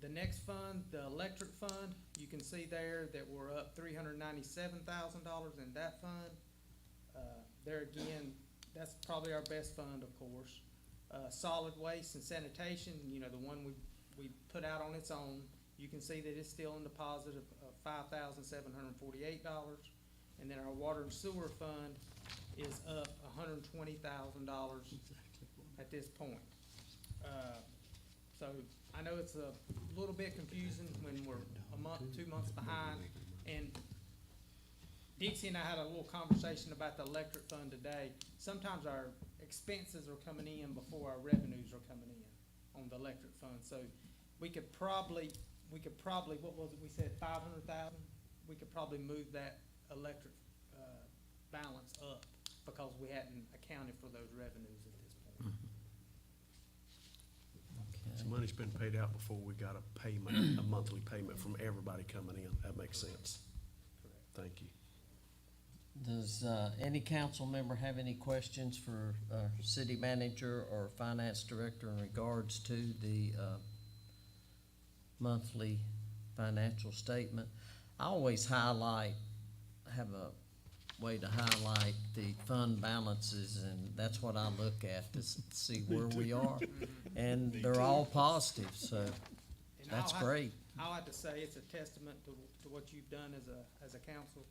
Speaker 2: The next fund, the electric fund, you can see there that we're up $397,000 in that fund. There again, that's probably our best fund, of course. Solid waste and sanitation, you know, the one we put out on its own, you can see that it's still in the positive of $5,748. And then our water and sewer fund is up $120,000 at this point. So I know it's a little bit confusing when we're a month, 2 months behind, And Dixie and I had a little conversation about the electric fund today. Sometimes our expenses are coming in before our revenues are coming in on the electric fund. So we could probably, what was it, we said 500,000? We could probably move that electric, balance up because we hadn't accounted for those revenues at this point.
Speaker 5: So money's been paid out before we got a payment, a monthly payment from everybody coming in. That makes sense.
Speaker 2: Correct.
Speaker 5: Thank you.
Speaker 3: Does any council member have any questions for city manager or finance director in regards to the monthly financial statement? I always have a way to highlight the fund balances, and that's what I look at to see where we are. And they're all positive, so
Speaker 2: And
Speaker 3: that's
Speaker 2: I'll have-
Speaker 3: great.
Speaker 2: I'll have to say it's a testament to what you've done as a council,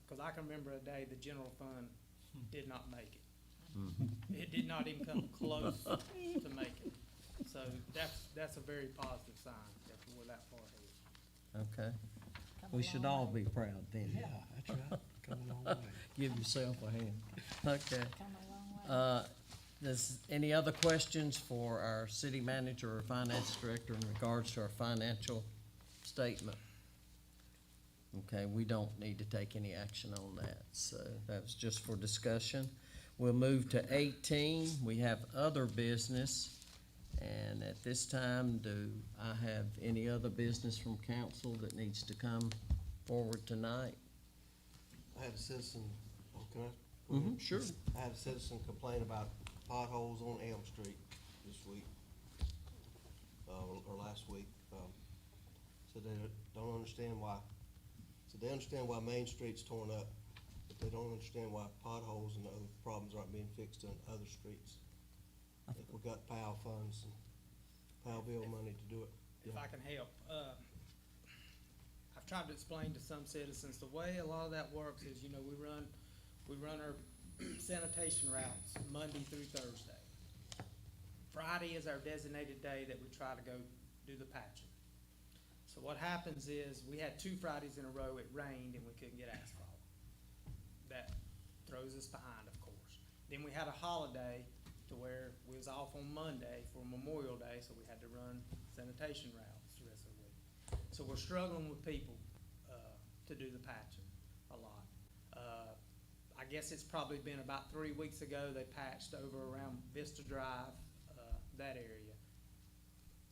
Speaker 2: because I can remember a day the general fund did not make it. It did not even come close to making it. So that's a very positive sign that we're that far ahead.
Speaker 3: Okay,
Speaker 6: Come
Speaker 3: we
Speaker 6: a
Speaker 3: should
Speaker 6: long
Speaker 3: all
Speaker 6: way.
Speaker 3: be proud then.
Speaker 5: Yeah, that's right. Come a long way.
Speaker 3: Give yourself a hand. Okay.
Speaker 6: Come a long way.
Speaker 3: Does any other questions for our city manager or finance director in regards to our financial statement? Okay, we don't need to take any action on that, so that was just for discussion. We'll move to 18. We have other business. And at this time, do I have any other business from council that needs to come forward tonight?
Speaker 1: I had a citizen, can I?
Speaker 3: Sure.
Speaker 1: I had a citizen complain about potholes on Elm Street this week, or last week. So they don't understand why, they understand why Main Street's torn up, but they don't understand why potholes and other problems aren't being fixed on other streets. I think we got POW funds and POW bill money to do it.
Speaker 2: If I can help, I've tried to explain to some citizens, the way a lot of that works is, we run our sanitation routes Monday through Thursday. Friday is our designated day that we try to go do the patching. So what happens is, we had 2 Fridays in a row, it rained and we couldn't get asphalt. That throws us behind, of course. Then we had a holiday to where we was off on Monday for Memorial Day, so we had to run sanitation routes the rest of the week. So we're struggling with people, to do the patching a lot. I guess it's probably been about 3 weeks ago, they patched over around Vista Drive, that area.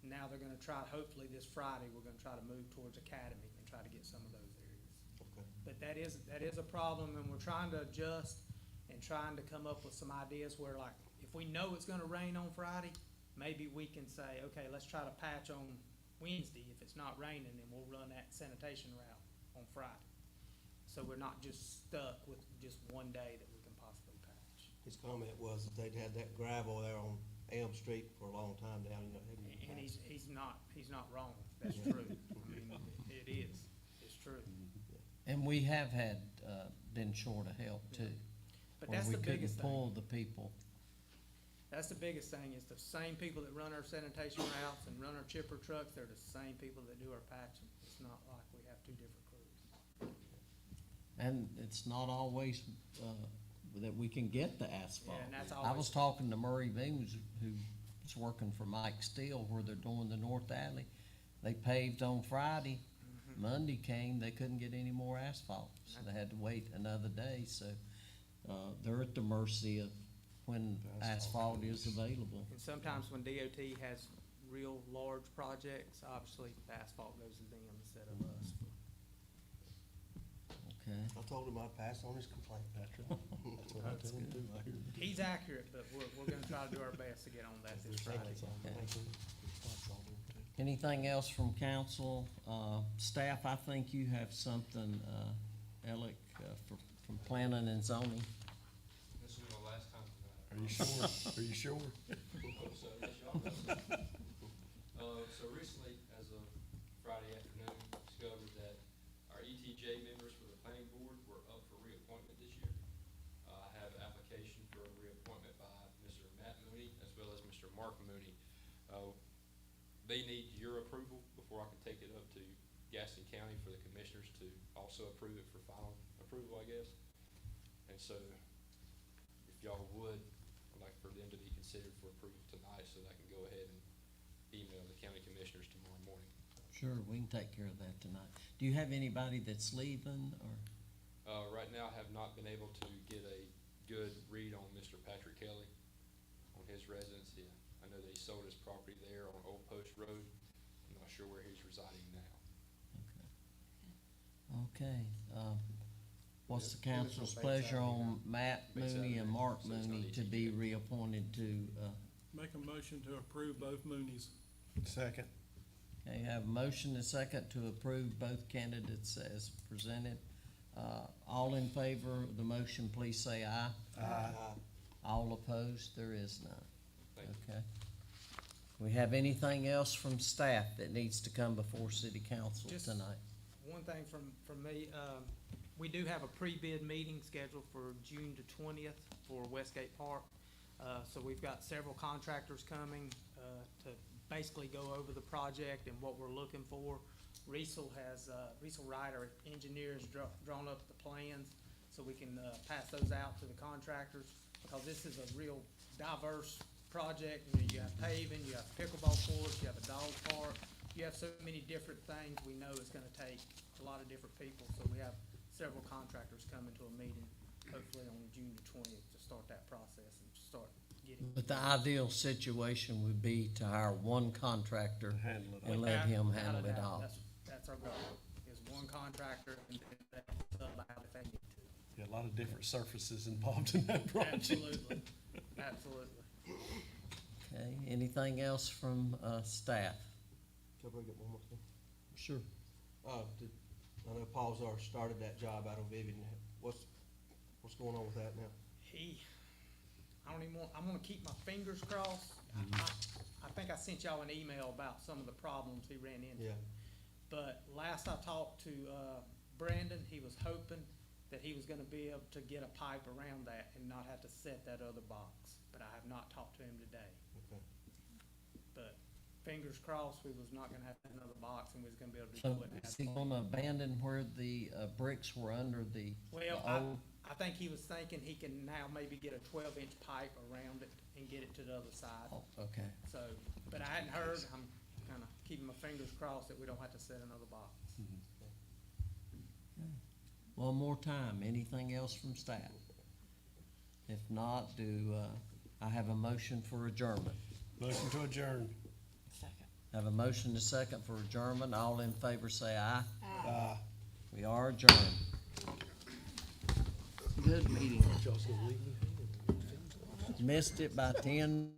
Speaker 2: Now they're gonna try, hopefully this Friday, we're gonna try to move towards Academy and try to get some of those areas.
Speaker 1: Okay.
Speaker 2: But that is a problem, and we're trying to adjust and trying to come up with some ideas where, like, if we know it's gonna rain on Friday, maybe we can say, okay, let's try to patch on Wednesday. If it's not raining, then we'll run that sanitation route on Friday. So we're not just stuck with just one day that we can possibly patch.
Speaker 1: His comment was that they'd had that gravel there on Elm Street for a long time now, hadn't even
Speaker 2: And
Speaker 1: patched.
Speaker 2: he's not wrong. That's true. I mean, it is. It's true.
Speaker 3: And we have had, been short of help too.
Speaker 2: But
Speaker 3: where
Speaker 2: that's
Speaker 3: we
Speaker 2: the
Speaker 3: couldn't
Speaker 2: biggest
Speaker 3: pull
Speaker 2: thing.
Speaker 3: the people.
Speaker 2: That's the biggest thing, is the same people that run our sanitation routes and run our chipper trucks, they're the same people that do our patching. It's not like we have 2 different crews.
Speaker 3: And it's not always, that we can get the asphalt.
Speaker 2: Yeah, and that's
Speaker 3: I
Speaker 2: always-
Speaker 3: was talking to Murray Beams, who's working for Mike Steele, where they're doing the North Alley. They paved on Friday. Monday came, they couldn't get any more asphalt, so they had to wait another day, so, they're at the mercy of when asphalt is available.
Speaker 2: And sometimes when DOT has real large projects, obviously the asphalt goes to them instead of us.
Speaker 3: Okay,
Speaker 1: I told him I'd pass on his complaint.
Speaker 5: That's right. That's what I tell them too. I hear you.
Speaker 2: He's accurate, but we're gonna try to do our best to get on that this Friday.
Speaker 3: anything else from council? Staff, I think you have something, Alec, from planning and zoning.
Speaker 8: This will be my last time tonight.
Speaker 5: Are you sure? Are you sure?
Speaker 8: Hope so, yes, y'all know. So recently, as of Friday afternoon, discovered that our ETJ members for the planning board were up for reappointment this year. I have an application for a reappointment by Mr. Matt Mooney as well as Mr. Mark Mooney. They need your approval before I can take it up to Gaston County for the commissioners to also approve it for final approval, I guess. And so, if y'all would, I'd like for them to be considered for approval tonight, so that I can go ahead and email the county commissioners tomorrow morning.
Speaker 3: Sure, we can take care of that tonight. Do you have anybody that's leaving, or?
Speaker 8: Right now, I have not been able to get a good read on Mr. Patrick Kelly, on his residence. Yeah, I know that he sold his property there on Old Post Road. I'm not sure where he's residing now.
Speaker 3: Okay, what's the
Speaker 9: Yeah,
Speaker 3: council's
Speaker 9: Commissioner Bates
Speaker 3: pleasure
Speaker 9: out
Speaker 3: on Matt
Speaker 8: Bates out
Speaker 3: Mooney and
Speaker 8: there,
Speaker 3: Mark
Speaker 8: so it's not
Speaker 3: Mooney to be
Speaker 8: ETJ.
Speaker 3: reappointed to,
Speaker 7: Make a motion to approve both Moonies.
Speaker 5: Second.
Speaker 3: okay, have a motion and a second to approve both candidates as presented. All in favor of the motion, please say aye.
Speaker 5: Aye.
Speaker 3: All opposed, there is none.
Speaker 8: Thank you.
Speaker 3: Okay. We have anything else from staff that needs to come before city council
Speaker 2: Just-
Speaker 3: tonight?
Speaker 2: One thing from me, we do have a pre-bid meeting scheduled for June the 20th for Westgate Park. So we've got several contractors coming, to basically go over the project and what we're looking for. Riesel Ryder Engineers drawn up the plans, so we can, pass those out to the contractors, because this is a real diverse project. You know, you have paving, you have pickleball courts, you have a dog park, you have so many different things. We know it's gonna take a lot of different people, so we have several contractors coming to a meeting, hopefully on June the 20th, to start that process and start getting.
Speaker 3: But the ideal situation would be to hire one contractor
Speaker 5: Handle it
Speaker 3: and
Speaker 5: all.
Speaker 3: let him
Speaker 2: Without a
Speaker 3: handle it
Speaker 2: doubt,
Speaker 3: all.
Speaker 2: That's our goal, is one contractor and then that sub out if they need to.
Speaker 5: Yeah, a lot of different surfaces involved in that project.
Speaker 2: Absolutely, absolutely.
Speaker 3: Okay, anything else from, staff?
Speaker 1: Can we get one more thing?
Speaker 3: Sure.
Speaker 1: I know Paul's already started that job out on Vivian. What's going on with that now?
Speaker 2: I'm gonna keep my fingers crossed. I think I sent y'all an email about some of the problems he ran into.
Speaker 1: Yeah,
Speaker 2: But last I talked to, Brandon, he was hoping that he was gonna be able to get a pipe around that and not have to set that other box. But I have not talked to him today.
Speaker 1: okay.
Speaker 2: But fingers crossed, we was not gonna have another box and we was gonna be able to do
Speaker 3: So
Speaker 2: it.
Speaker 3: is he gonna abandon where the, bricks were under the
Speaker 2: Well,
Speaker 3: old?
Speaker 2: I think he was thinking he can now maybe get a 12-inch pipe around it and get it to the other side.
Speaker 3: Oh, okay.
Speaker 2: So, but I hadn't heard. I'm kinda keeping my fingers crossed that we don't have to set another box.
Speaker 3: One more time, anything else from staff? If not, do, I have a motion for adjournment?
Speaker 5: Motion to adjourn.
Speaker 6: Second.
Speaker 3: Have a motion to second for adjournment. All in favor say aye.
Speaker 5: Aye.
Speaker 3: We are adjourned. Good meeting. Missed it by 10